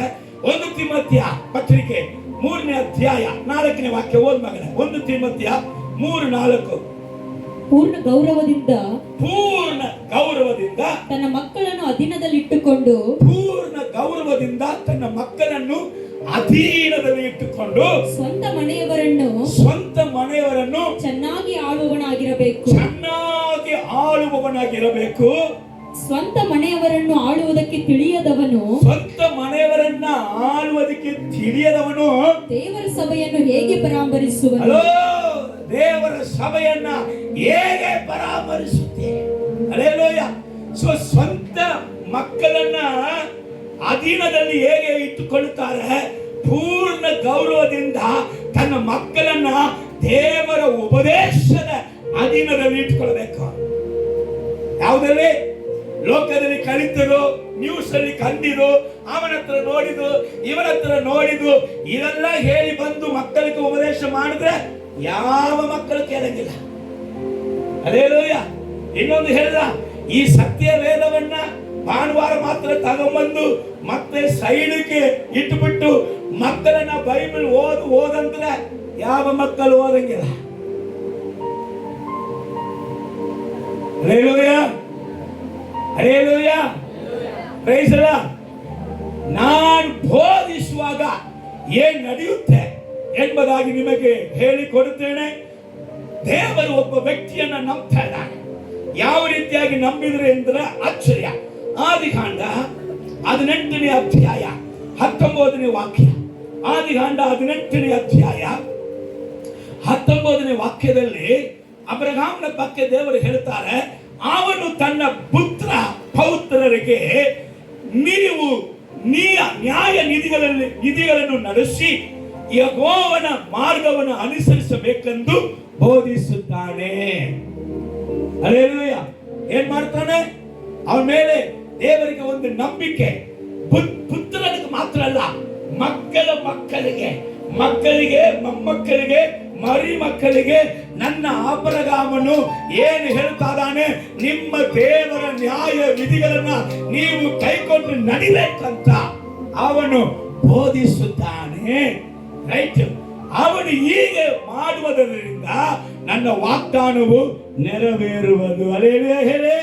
1 ತಿಮೋಥೆಯ ಪತ್ರಿಕೆ 3ನೇ ಅಧ್ಯಾಯ 4ನೇ ವಾಕ್ಯ ಓದ್ ಮಗನೇ. 1 ತಿಮೋಥೆಯ 3:4. ಪೂರ್ಣ ಗೌರವದಿಂದ ತನ್ನ ಮಕ್ಕಳನ್ನು ಅಧೀನದಲ್ಲಿಟ್ಟುಕೊಂಡು ಸ್ವಂತ ಮನೆಯವರನ್ನು ಚೆನ್ನಾಗಿ ಆಳುವವನಾಗಿರಬೇಕು. ಸ್ವಂತ ಮನೆಯವರನ್ನು ಆಳುವುದಕ್ಕೆ ತಿಳಿಯದವನು ದೇವರ ಸಭೆಯನ್ನು ಹೇಗೆ ಪರಾಮರಿಸುವನು? ದೇವರ ಸಭೆಯನ್ನ ಹೇಗೆ ಪರಾಮರಿಸುತ್ತೆ? ಹಲ್ಲೆಲೂಯಾ. ಸ್ವಂತ ಮಕ್ಕಳನ್ನ ಅಧೀನದಲ್ಲಿ ಹೇಗೆ ಇಟ್ಟುಕೊಳ್ಳುತ್ತಾರೆ? ಪೂರ್ಣ ಗೌರವದಿಂದ ತನ್ನ ಮಕ್ಕಳನ್ನ ದೇವರ ಉಪದೇಶದ ಅಧೀನದಲ್ಲಿ ಇಟ್ಟುಕೊಳ್ಬೇಕು. ಯಾವುದಲ್ಲಿ? ಲೋಕದಲ್ಲಿ ಕಲಿತರು, ನ್ಯೂಸ್ ಅಲ್ಲಿ ಕಂಡಿರು, ಅವನ ಹತ್ರ ನೋಡಿದು, ಇವನ ಹತ್ರ ನೋಡಿದು, ಇದೆಲ್ಲ ಹೇಳಿ ಬಂದು ಮಕ್ಕಳಿಗೆ ಉಪದೇಶ ಮಾಡಿದ್ರೆ ಯಾವ ಮಕ್ಕಳು ಕೇಳಂಗಿಲ್ಲ. ಹಲ್ಲೆಲೂಯಾ. ಇನ್ನೊಂದು ಹೇಳಿದ, ಈ ಸತ್ಯ ವೇದವನ್ನ ಭಾನುವಾರ ಮಾತ್ರ ತಗೊಂಬಂದು ಮತ್ತೆ ಸೈಡ್ಗೆ ಇಟ್ಟುಬಿಟ್ಟು ಮಕ್ಕಳನ್ನ ಬೈಬಲ್ ಓದಂದ್ರೆ ಯಾವ ಮಕ್ಕಳು ಓದಂಗಿಲ್ಲ. Hallelujah, hallelujah, praise the lord. ನಾನು ಬೋಧಿಸುವಾಗ ಏನ್ ನಡೆಯುತ್ತೆ ಎಂಬುದಾಗಿ ನಿಮಗೆ ಹೇಳಿಕೊಡುತ್ತೇನೆ. ದೇವರು ಒಬ್ಬ ವ್ಯಕ್ತಿಯನ್ನ ನಂಬ್ತಾ ಇದ್ದಾನೆ. ಯಾವ ರೀತಿಯಾಗಿ ನಂಬಿದ್ರೆ ಎಂದ್ರೆ ಆಶ್ಚರ್ಯ. ಆದಿಕಾಂಡ 18ನೇ ಅಧ್ಯಾಯ 19ನೇ ವಾಕ್ಯ. ಆದಿಕಾಂಡ 18ನೇ ಅಧ್ಯಾಯ 19ನೇ ವಾಕ್ಯದಲ್ಲಿ ಅಬ್ರಹಾಮನ ಬಗ್ಗೆ ದೇವರು ಹೇಳ್ತಾರೆ, ಅವನು ತನ್ನ ಪುತ್ರ ಪೌತ್ರರಿಗೆ ನೀವು ನ್ಯಾಯ ನಿಧಿಗಳನ್ನು ನಡೆಸಿ ಯೆಹೋವನ ಮಾರ್ಗವನ್ನು ಅನುಸರಿಸಬೇಕೆಂದು ಬೋಧಿಸುತ್ತಾನೆ. ಹಲ್ಲೆಲೂಯಾ. ಏನ್ ಮಾಡ್ತಾನೆ? ಅವನ ಮೇಲೆ ದೇವರಿಗೆ ಒಂದು ನಂಬಿಕೆ. ಪುತ್ರನಿಗೆ ಮಾತ್ರ ಅಲ್ಲ, ಮಕ್ಕಳಿಗೆ, ಮೊಮ್ಮಕ್ಕಳಿಗೆ, ಮರಿ ಮಕ್ಕಳಿಗೆ ನನ್ನ ಅಬ್ರಹಾಮನು ಏನು ಹೇಳ್ತಾನೆ? ನಿಮ್ಮ ದೇವರ ನ್ಯಾಯ ವಿಧಿಗಳನ್ನ ನೀವು ಕೈಕೊಂಡು ನಡಿಬೇಕಂತ ಅವನು ಬೋಧಿಸುತ್ತಾನೆ. ರೈಟ್. ಅವನು ಹೀಗೆ ಮಾಡುವುದರಿಂದ ನನ್ನ ವಾಗ್ದಾನವು ನೆರವೇರುವುದು. ಹಲ್ಲೆಲೂಯಾ ಹೇಳಿ.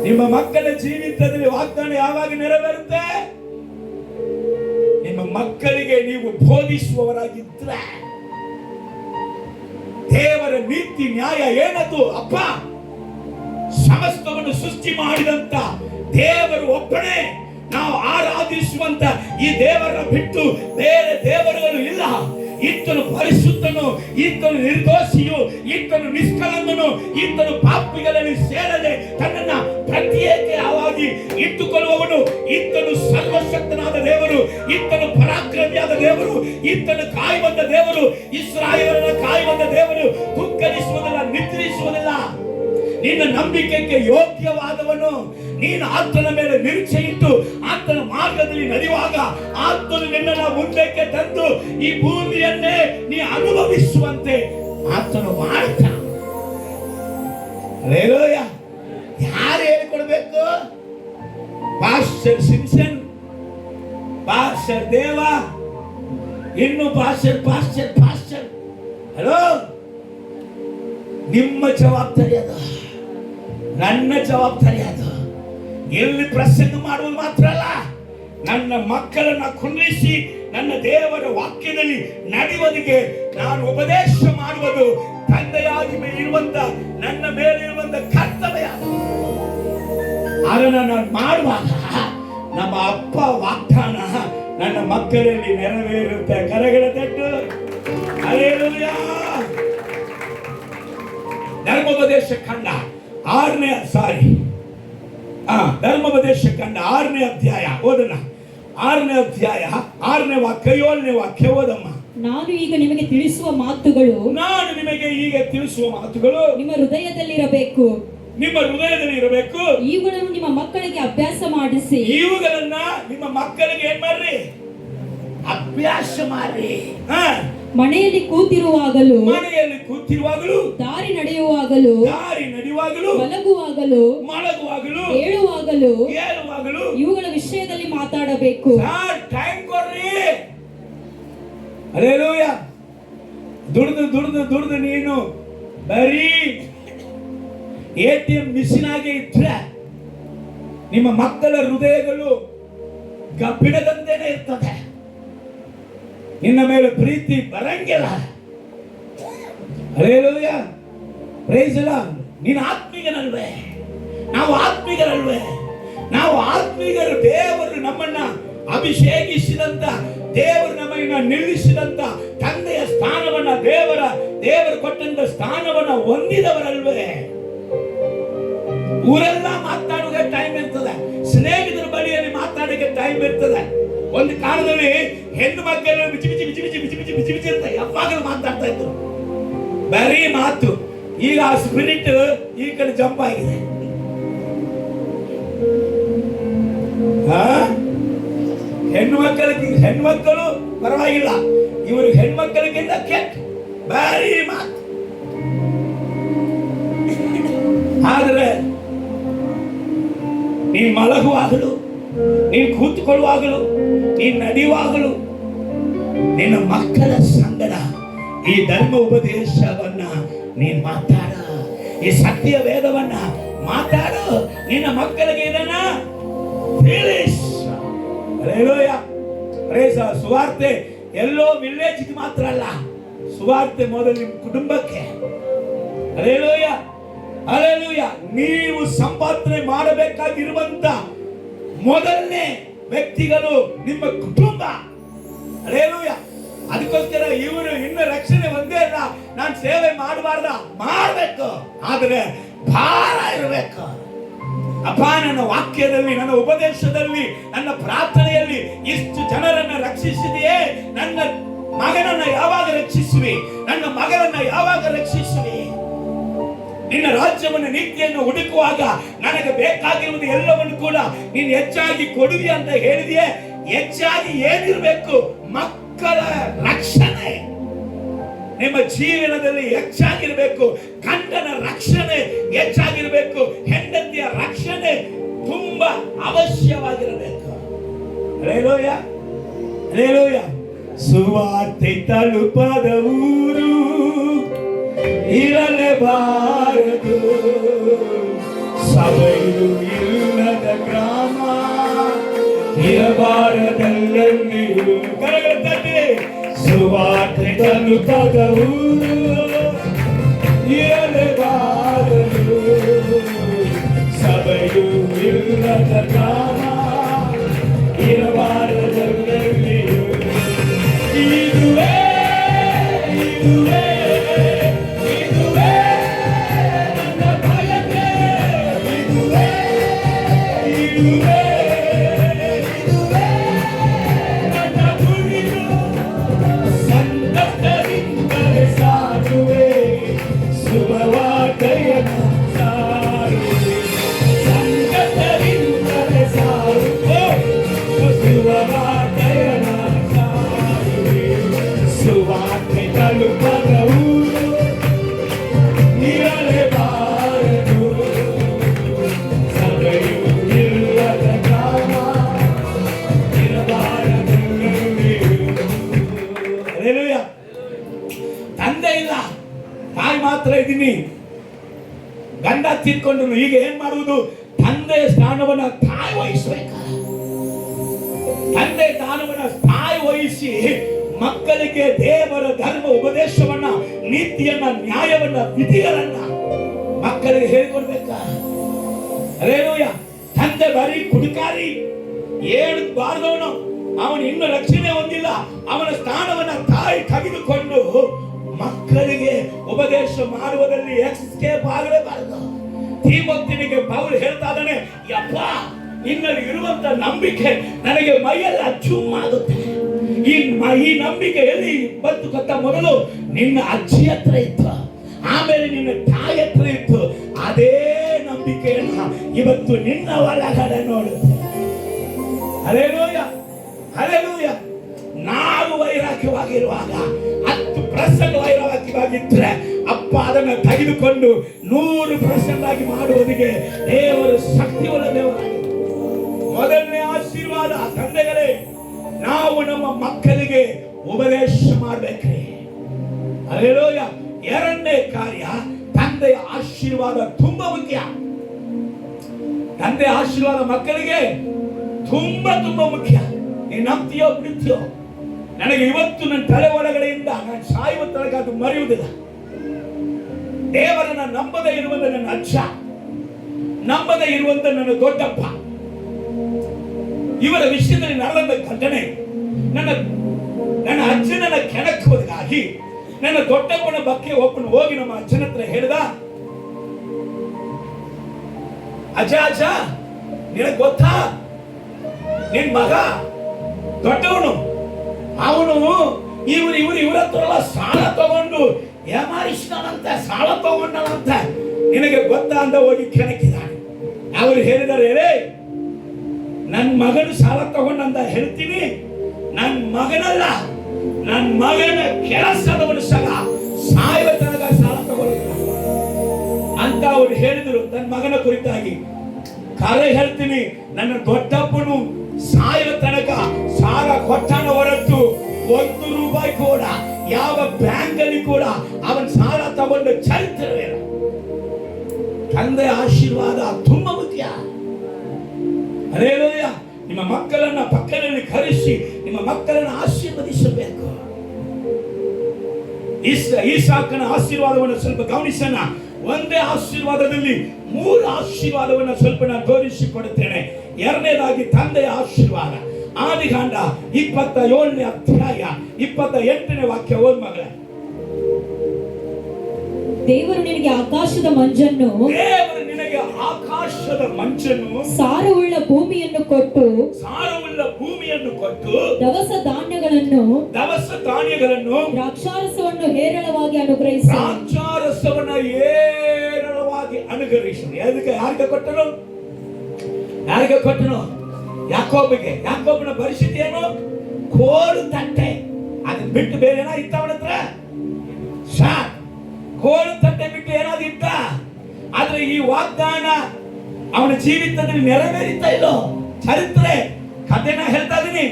ನಿಮ್ಮ ಮಕ್ಕಳ ಜೀವಿತದಲ್ಲಿ ವಾಗ್ದಾನ ಯಾವಾಗ ನೆರವೇರುತ್ತೆ? ನಿಮ್ಮ ಮಕ್ಕಳಿಗೆ ನೀವು ಬೋಧಿಸುವವರಾಗಿದ್ರೆ ದೇವರ ನೀತಿ ನ್ಯಾಯ ಏನದು? ಅಪ್ಪ, ಸಮಸ್ತವನ್ನು ಸೃಷ್ಟಿ ಮಾಡಿದಂತ ದೇವರು ಒಬ್ಬನೇ, ನಾವು ಆರಾಧಿಸುವಂತ ಈ ದೇವರ ಬಿಟ್ಟು ಬೇರೆ ದೇವರುಗಳು ಇಲ್ಲ. ಈತನು ಪರಿಶುದ್ಧನು, ಈತನು ನಿರ್ದೋಷಿಯು, ಈತನು ನಿಷ್ಕಲಂಕನು, ಈತನು ಪಾಪಿಗಳಲ್ಲಿ ಸೇರದೆ ತನ್ನನ್ನ ಪ್ರತ್ಯೇಕವಾಗಿ ಇಟ್ಟುಕೊಳ್ಳುವವನು. ಈತನು ಸರ್ವಶಕ್ತನಾದ ದೇವರು, ಈತನು ಪರಾಕ್ರಮಿಯಾದ ದೇವರು, ಈತನು ಕಾಯುವಂತ ದೇವರು, ಇಸ್ರಾಯೇಲರ ಕಾಯುವಂತ ದೇವರು. ದುಃಖಿಸುವುದಿಲ್ಲ, ನಿದ್ರಿಸುವುದಿಲ್ಲ. ನಿನ್ನ ನಂಬಿಕೆಗೆ ಯೋಗ್ಯವಾದವನು. ನೀನು ಆತನ ಮೇಲೆ ನಿರೀಕ್ಷೆ ಇಟ್ಟು ಆತನ ಮಾರ್ಗದಲ್ಲಿ ನಡೆಯುವಾಗ ಆತನು ನಿನ್ನನ್ನು ಮುಂದಕ್ಕೆ ತಂದು ಈ ಭೂಮಿಯನ್ನೇ ನೀ ಅನುಭವಿಸುವಂತೆ ಆತನು ಮಾಡ್ತಾನೆ. ಹಲ್ಲೆಲೂಯಾ. ಯಾರು ಹೇಳಿಕೊಡ್ಬೇಕು? ಪಾಸ್ಟರ್ ಸಿಮ್ಸನ್, ಪಾಸ್ಟರ್ ದೇವ, ಇನ್ನು ಪಾಸ್ಟರ್ ಪಾಸ್ಟರ್ ಪಾಸ್ಟರ್. ಹಲೋ, ನಿಮ್ಮ ಜವಾಬ್ದಾರಿ ಅದು, ನನ್ನ ಜವಾಬ್ದಾರಿ ಅದು. ಎಲ್ಲಿ ಪ್ರಸಂಗ ಮಾಡುವುದು ಮಾತ್ರ ಅಲ್ಲ, ನನ್ನ ಮಕ್ಕಳನ್ನ ಕುಂದಿರಿಸಿ ನನ್ನ ದೇವರ ವಾಕ್ಯದಲ್ಲಿ ನಡೆಯುವುದಕ್ಕೆ ನಾನು ಉಪದೇಶ ಮಾಡುವುದು ತಂದೆಯಾಗಿ ಇರುವಂತ ನನ್ನ ಮೇಲೆ ಇರುವಂತ ಕರ್ತವ್ಯ. ಅದನ್ನು ನಾನು ಮಾಡುವಾಗ ನಮ್ಮ ಅಪ್ಪ ವಾಗ್ದಾನ ನನ್ನ ಮಕ್ಕಳಲ್ಲಿ ನೆರವೇರುತ್ತೆ. ಕರಗಳ ತಟ್ಟು. ಹಲ್ಲೆಲೂಯಾ. ಧರ್ಮೋಪದೇಶ ಖಂಡ ಧರ್ಮೋಪದೇಶ ಖಂಡ 6ನೇ ಅಧ್ಯಾಯ ಓದೋಣ. 6ನೇ ಅಧ್ಯಾಯ 6ನೇ ವಾಕ್ಯ 7ನೇ ವಾಕ್ಯ ಓದಮ್ಮ. ನಾನು ಈಗ ನಿಮಗೆ ತಿಳಿಸುವ ಮಾತುಗಳು ನಿಮ್ಮ ಹೃದಯದಲ್ಲಿರಬೇಕು. ಇವುಗಳನ್ನು ನಿಮ್ಮ ಮಕ್ಕಳಿಗೆ ಅಭ್ಯಾಸ ಮಾಡಿಸಿ. ಇವುಗಳನ್ನ ನಿಮ್ಮ ಮಕ್ಕಳಿಗೆ ಏನ್ ಮಾಡ್ರಿ? ಅಭ್ಯಾಸ ಮಾಡ್ರಿ. ಮನೆಯಲ್ಲಿ ಕೂತಿರುವಾಗಲೂ, ದಾರಿ ನಡೆಯುವಾಗಲೂ, ಮಲಗುವಾಗಲೂ, ಏಳುವಾಗಲೂ ಇವುಗಳ ವಿಷಯದಲ್ಲಿ ಮಾತಾಡಬೇಕು. ಟೈಮ್ ಕೊಡ್ರಿ. ಹಲ್ಲೆಲೂಯಾ. ದುಡ್ದು ನೀನು ಬರೀ ATM ಮಿಷಿನ್ ಆಗಿ ಇಟ್ರೆ ನಿಮ್ಮ ಮಕ್ಕಳ ಹೃದಯಗಳು ಬಿಡದಂತೆಯೇ ಇರ್ತದೆ. ನಿನ್ನ ಮೇಲೆ ಪ್ರೀತಿ ಬರಂಗಿಲ್ಲ. ಹಲ್ಲೆಲೂಯಾ. Praise the Lord. ನೀನು ಆತ್ಮೀಯನಲ್ವೇ? ನಾವು ಆತ್ಮೀಯರು. ದೇವರು ನಮ್ಮನ್ನ ಅಭಿಷೇಕಿಸಿದಂತ, ದೇವರು ನಮ್ಮನ್ನ ನಿಲ್ಲಿಸಿದಂತ ತಂದೆಯ ಸ್ಥಾನವನ್ನ, ದೇವರು ಕೊಟ್ಟಂತ ಸ್ಥಾನವನ್ನ ಹೊಂದಿದವರಲ್ವೇ? ಊರೆಲ್ಲ ಮಾತಾಡೋಕೆ ಟೈಮ್ ಇರ್ತದೆ, ಸ್ನೇಹಿತರ ಬಳಿಯಲ್ಲಿ ಮಾತಾಡೋಕೆ ಟೈಮ್ ಇರ್ತದೆ. ಒಂದು ಕಾಲದಲ್ಲಿ ಹೆಣ್ಣು ಮಕ್ಕಳು ಬಿಚಿ ಅಂತ ಯಾವಾಗಲೂ ಮಾತಾಡ್ತಾ ಇದ್ರು, ಬರೀ ಮಾತು. ಈಗ ಆ ಸ್ಪಿರಿಟ್ ಈ ಕಡೆ ಜಂಪ್ ಆಗಿದೆ. ಹೆಣ್ಮಕ್ಕಳು ಪರವಾಗಿಲ್ಲ, ಇವರು ಹೆಣ್ಮಕ್ಕಳಿಗಿಂತ ಕೆಟ್ಟ, ಬರೀ ಮಾತು. ಆದರೆ ನೀನು ಮಲಗುವಾಗಲೂ, ನೀನು ಕೂತ್ಕೊಳ್ಳುವಾಗಲೂ, ನೀನು ನಡೆಯುವಾಗಲೂ ನಿನ್ನ ಮಕ್ಕಳ ಸಂಗಡ ಈ ಧರ್ಮ ಉಪದೇಶವನ್ನ ನೀನು ಮಾತಾಡ, ಈ ಸತ್ಯ ವೇದವನ್ನ ಮಾತಾಡು. ನಿನ್ನ ಮಕ್ಕಳಿಗೆ ಇದನ್ನ ತಿಳಿಸು. ಹಲ್ಲೆಲೂಯಾ. ಪ್ರೇಸ ಸುವಾರ್ತೆ ಎಲ್ಲೋ ವಿಲೇಜ್ಗೆ ಮಾತ್ರ ಅಲ್ಲ, ಸುವಾರ್ತೆ ಮೊದಲು ನಿಮ್ಮ ಕುಟುಂಬಕ್ಕೆ. ಹಲ್ಲೆಲೂಯಾ. ಹಲ್ಲೆಲೂಯಾ. ನೀವು ಸಂಪಾದನೆ ಮಾಡಬೇಕಾಗಿರುವಂತ ಮೊದಲನೇ ವ್ಯಕ್ತಿಗಳು ನಿಮ್ಮ ಕುಟುಂಬ. ಹಲ್ಲೆಲೂಯಾ. ಅದಕ್ಕೋಸ್ಕರ ಇವರು ಇನ್ನು ರಕ್ಷಣೆ ಒಂದೇ ಅಲ್ಲ, ನಾನು ಸೇವೆ ಮಾಡಬೇಕು, ಆದರೆ ಭಾರ ಇರಬೇಕು. ಅಪ್ಪ, ನನ್ನ ವಾಕ್ಯದಲ್ಲಿ, ನನ್ನ ಉಪದೇಶದಲ್ಲಿ, ನನ್ನ ಪ್ರಾರ್ಥನೆಯಲ್ಲಿ ಇಷ್ಟು ಜನರನ್ನ ರಕ್ಷಿಸಿದೆಯೇ, ನನ್ನ ಮಗನನ್ನ ಯಾವಾಗ ರಕ್ಷಿಸುವಿ? ನನ್ನ ಮಗನನ್ನ ಯಾವಾಗ ರಕ್ಷಿಸುವಿ? ನಿನ್ನ ರಾಜ್ಯವನ್ನು, ನೀತಿಯನ್ನು ಹುಡುಕುವಾಗ ನನಗೆ ಬೇಕಾಗಿರುವುದು ಎಲ್ಲವನ್ನು ಕೂಡ ನೀನು ಹೆಚ್ಚಾಗಿ ಕೊಡುವಿ ಅಂತ ಹೇಳಿದೆಯೇ. ಹೆಚ್ಚಾಗಿ ಏನಿರಬೇಕು? ಮಕ್ಕಳ ರಕ್ಷಣೆ ನಿಮ್ಮ ಜೀವನದಲ್ಲಿ ಹೆಚ್ಚಾಗಿರಬೇಕು. ಗಂಡನ ರಕ್ಷಣೆ ಹೆಚ್ಚಾಗಿರಬೇಕು. ಹೆಂಡತಿಯ ರಕ್ಷಣೆ ತುಂಬಾ ಅವಶ್ಯವಾಗಿರಬೇಕು. ಹಲ್ಲೆಲೂಯಾ. ಹಲ್ಲೆಲೂಯಾ. ಸುವಾರ್ತೆ ತಲುಪದ ಊರು ಇರಲೇಬಾರದು, ಸಭೆಯು ಇಲ್ಲದ ಗ್ರಾಮ ಇರಬಾರದು. ಇರಬಾರದೆಲ್ಲಲ್ಲಿಯೂ ಕರಗಳ ತಟ್ಟಿ ಸುವಾರ್ತೆ ತಲುಪದ ಊರು ಇರಬಾರದು, ಸಭೆಯೂ ಇಲ್ಲದ ಗ್ರಾಮ ಇರಬಾರದೆಲ್ಲಲ್ಲಿಯೂ. ಇದುವೇ ಇದುವೇ ಇದುವೇ ನನ್ನ ಬಯಕೆ, ಇದುವೇ ಇದುವೇ ಇದುವೇ ನನ್ನ ಗುರಿಯು. ಸಂತಸದಿಂದಲೇ ಸಾಗುವೆ, ಶುಭವಾರ್ತೆಯನ್ನು ಸಾರುವೆ. ಸಂತಸದಿಂದಲೇ ಸಾಗುವೆ, ಶುಭವಾರ್ತೆಯನ್ನು ಸಾರುವೆ. ಸುವಾರ್ತೆ ತಲುಪದ ಊರು ಇರಲೇಬಾರದು, ಸಭೆಯೂ ಇಲ್ಲದ ಗ್ರಾಮ ಇರಬಾರದೆಲ್ಲಲ್ಲಿಯೂ. ಹಲ್ಲೆಲೂಯಾ. ತಂದೆ ಇಲ್ಲ, ತಾಯಿ ಮಾತ್ರ ಇದ್ದೀನಿ. ಗಂಡ ತೀರ್ಕೊಂಡ್ರು. ಈಗ ಏನ್ ಮಾಡುವುದು? ತಂದೆಯ ಸ್ಥಾನವನ್ನ ತಾಯಿ ವಹಿಸಬೇಕ. ತಂದೆ ಸ್ಥಾನವನ್ನ ತಾಯಿ ವಹಿಸಿ ಮಕ್ಕಳಿಗೆ ದೇವರ ಧರ್ಮ ಉಪದೇಶವನ್ನ, ನೀತಿಯನ್ನ, ನ್ಯಾಯವನ್ನ, ವಿಧಿಗಳನ್ನ ಮಕ್ಕಳಿಗೆ ಹೇಳಿಕೊಡ್ಬೇಕ. ಹಲ್ಲೆಲೂಯಾ. ತಂದೆ ಬರೀ ಕುಡುಕಾರಿ, ಏನು ಬಾರದವನು, ಅವನು ಇನ್ನೂ ರಕ್ಷಣೆ ಹೊಂದಿಲ್ಲ. ಅವನ ಸ್ಥಾನವನ್ನ ತಾಯಿ ತೆಗೆದುಕೊಂಡು ಮಕ್ಕಳಿಗೆ ಉಪದೇಶ ಮಾಡುವುದರಲ್ಲಿ ಎಸ್ಕೇಪ್ ಆಗಲೇಬಾರದು. ತೀಮೋಥೆಯನಿಗೆ ಪೌಲ್ ಹೇಳ್ತಾ ಇದ್ದಾನೆ, ಯಪ್ಪ ನಿನ್ನಲ್ಲಿ ಇರುವಂತ ನಂಬಿಕೆ ನನಗೆ ಮೈಯೆಲ್ಲ ಆಗುತ್ತೆ. ಈ ನಂಬಿಕೆಯಲ್ಲಿ ಬಂದು ಗೊತ್ತ, ಮೊದಲು ನಿನ್ನ ಅಜ್ಜಿ ಹತ್ರ ಇತ್ತು, ಆಮೇಲೆ ನಿನ್ನ ತಾಯಿ ಹತ್ರ ಇತ್ತು. ಅದೇ ನಂಬಿಕೆಯನ್ನ ಇವತ್ತು ನಿನ್ನ ಒಳಗಡೆ ನೋಡು. Hallelujah, hallelujah. ನಾವು ವೈರಾಗ್ಯವಾಗಿರುವಾಗ 10% ವೈರಾಗ್ಯವಾಗಿದ್ರೆ ಅಪ್ಪ ಅದನ್ನು ತೆಗೆದುಕೊಂಡು 100% ಆಗಿ ಮಾಡುವುದಕ್ಕೆ ದೇವರು ಶಕ್ತಿಯುಳ್ಳ ದೇವರಾಗಿ. ಮೊದಲನೇ ಆಶೀರ್ವಾದ ತಂದೆಗಳೇ, ನಾವು ನಮ್ಮ ಮಕ್ಕಳಿಗೆ ಉಪದೇಶ ಮಾಡಬೇಕ್ರಿ. ಹಲ್ಲೆಲೂಯಾ. ಎರಡನೇ ಕಾರ್ಯ, ತಂದೆಯ ಆಶೀರ್ವಾದ ತುಂಬಾ ಮುಖ್ಯ. ತಂದೆಯ ಆಶೀರ್ವಾದ ಮಕ್ಕಳಿಗೆ ತುಂಬಾ ಮುಖ್ಯ. ನೀನು ನಂಬ್ತೀಯೋ ಬಿಡ್ತೀಯೋ, ನನಗೆ ಇವತ್ತು ನನ್ನ ತಲೆ ಒಳಗಡೆಯಿಂದ ನಾನು ಸಾಯುವ ತನಕ ಅದು ಮರೆಯುವುದಿಲ್ಲ. ದೇವರನ್ನ ನಂಬದೇ ಇರುವಂತ ನನ್ನ ಅಜ್ಜ, ನಂಬದೇ ಇರುವಂತ ನನ್ನ ದೊಡ್ಡಪ್ಪ, ಇವರ ವಿಷಯದಲ್ಲಿ ನಡೆದ ಘಟನೆ, ನನ್ನ ಅಜ್ಜನನ್ನ ಕೆಣಕುವುದಕ್ಕಾಗಿ ನನ್ನ ದೊಡ್ಡಪ್ಪನ ಬಗ್ಗೆ ಒಬ್ಬನು ಹೋಗಿ ನಮ್ಮ ಅಜ್ಜನ ಹತ್ರ ಹೇಳಿದ, ಅಜ್ಜ ನಿನಗೆ ಗೊತ್ತಾ, ನಿನ್ ಮಗ ದೊಡ್ಡವನು, ಅವನು ಇವ್ರ ಹತ್ರ ಸಾಲ ತಗೊಂಡು ಏಮಾರಿಸಿದಂತೆ, ಸಾಲ ತಗೊಂಡಂತ ನಿನಗೆ ಗೊತ್ತಾ ಅಂತ ಹೋಗಿ ಕೆಣಕಿದ್ದಾನೆ. ಅವರು ಹೇಳಿದ್ದಾರೆ, ನನ್ನ ಮಗನು ಸಾಲ ತಗೊಂಡಂತ ಹೇಳ್ತೀನಿ, ನನ್ನ ಮಗನಲ್ಲ, ನನ್ನ ಮಗನ ಕೆಲಸದವನು ಸಹ ಸಾಯುವ ತನಕ ಸಾಲ ತಗೊಳ್ಳ ಅಂತ ಅವರು ಹೇಳಿದರು. ನನ್ನ ಮಗನ ಕುರಿತಾಗಿ ಕರೆ ಹೇಳ್ತೀನಿ, ನನ್ನ ದೊಡ್ಡಪ್ಪನು ಸಾಯುವ ತನಕ ಸಾಲ ಕೊಟ್ಟನ ಹೊರತು 1 ರೂಪಾಯಿ ಕೂಡ ಯಾವ ಬ್ಯಾಂಕ್ ಅಲ್ಲಿ ಕೂಡ ಅವನ್ ಸಾಲ ತಗೊಂಡ ಚರಿತ್ರವಿಲ್ಲ. ತಂದೆ ಆಶೀರ್ವಾದ ತುಂಬಾ ಮುಖ್ಯ. ಹಲ್ಲೆಲೂಯಾ. ನಿಮ್ಮ ಮಕ್ಕಳನ್ನ ಪಕ್ಕದಲ್ಲಿ ಕರೆಸಿ ನಿಮ್ಮ ಮಕ್ಕಳನ್ನ ಆಶೀರ್ವದಿಸಬೇಕು. ಈಸಾಕನ ಆಶೀರ್ವಾದವನ್ನು ಸ್ವಲ್ಪ ಗಮನಿಸೋಣ. ಒಂದೇ ಆಶೀರ್ವಾದದಲ್ಲಿ 3 ಆಶೀರ್ವಾದವನ್ನು ಸ್ವಲ್ಪ ನಾನು ತೋರಿಸಿಕೊಡುತ್ತೇನೆ. ಎರಡನೇದಾಗಿ ತಂದೆಯ ಆಶೀರ್ವಾದ. ಆದಿಕಾಂಡ 27ನೇ ಅಧ್ಯಾಯ 28ನೇ ವಾಕ್ಯ ಓದ್ ಮಗಳೇ. ದೇವರು ನಿನಗೆ ಆಕಾಶದ ಮಂಜನ್ನು, ದೇವರು ನಿನಗೆ ಆಕಾಶದ ಮಂಜನ್ನು, ಸಾರವುಳ್ಳ ಭೂಮಿಯನ್ನು ಕೊಟ್ಟು ದವಸ ಧಾನ್ಯಗಳನ್ನು ದ್ರಾಕ್ಷಾರಸವನ್ನು ಹೇರಳವಾಗಿ ಅನುಗ್ರಹಿಸು. ಯಾರಿಗೆ ಕೊಟ್ಟನು? ಯಾಕೋಬನಿಗೆ. ಯಾಕೋಬನ ಪರಿಸ್ಥಿತಿ ಏನು? ಕೋಲು ತಟ್ಟೆ. ಅದನ್ನ ಬಿಟ್ಟು ಬೇರೆ ಏನಾದ್ರು ಇತ್ತ ಅವನ ಹತ್ರ? ಕೋಲು ತಟ್ಟೆ ಬಿಟ್ಟು ಏನಾದ್ರು ಇತ್ತ? ಆದ್ರೆ ಈ ವಾಗ್ದಾನ ಅವನ ಜೀವಿತದಲ್ಲಿ ನೆರವೇರಿತಾ ಇಲ್ಲೋ? ಚರಿತ್ರೆ ಕಥೆನ ಹೇಳ್ತಾ ಇದೀನಿ.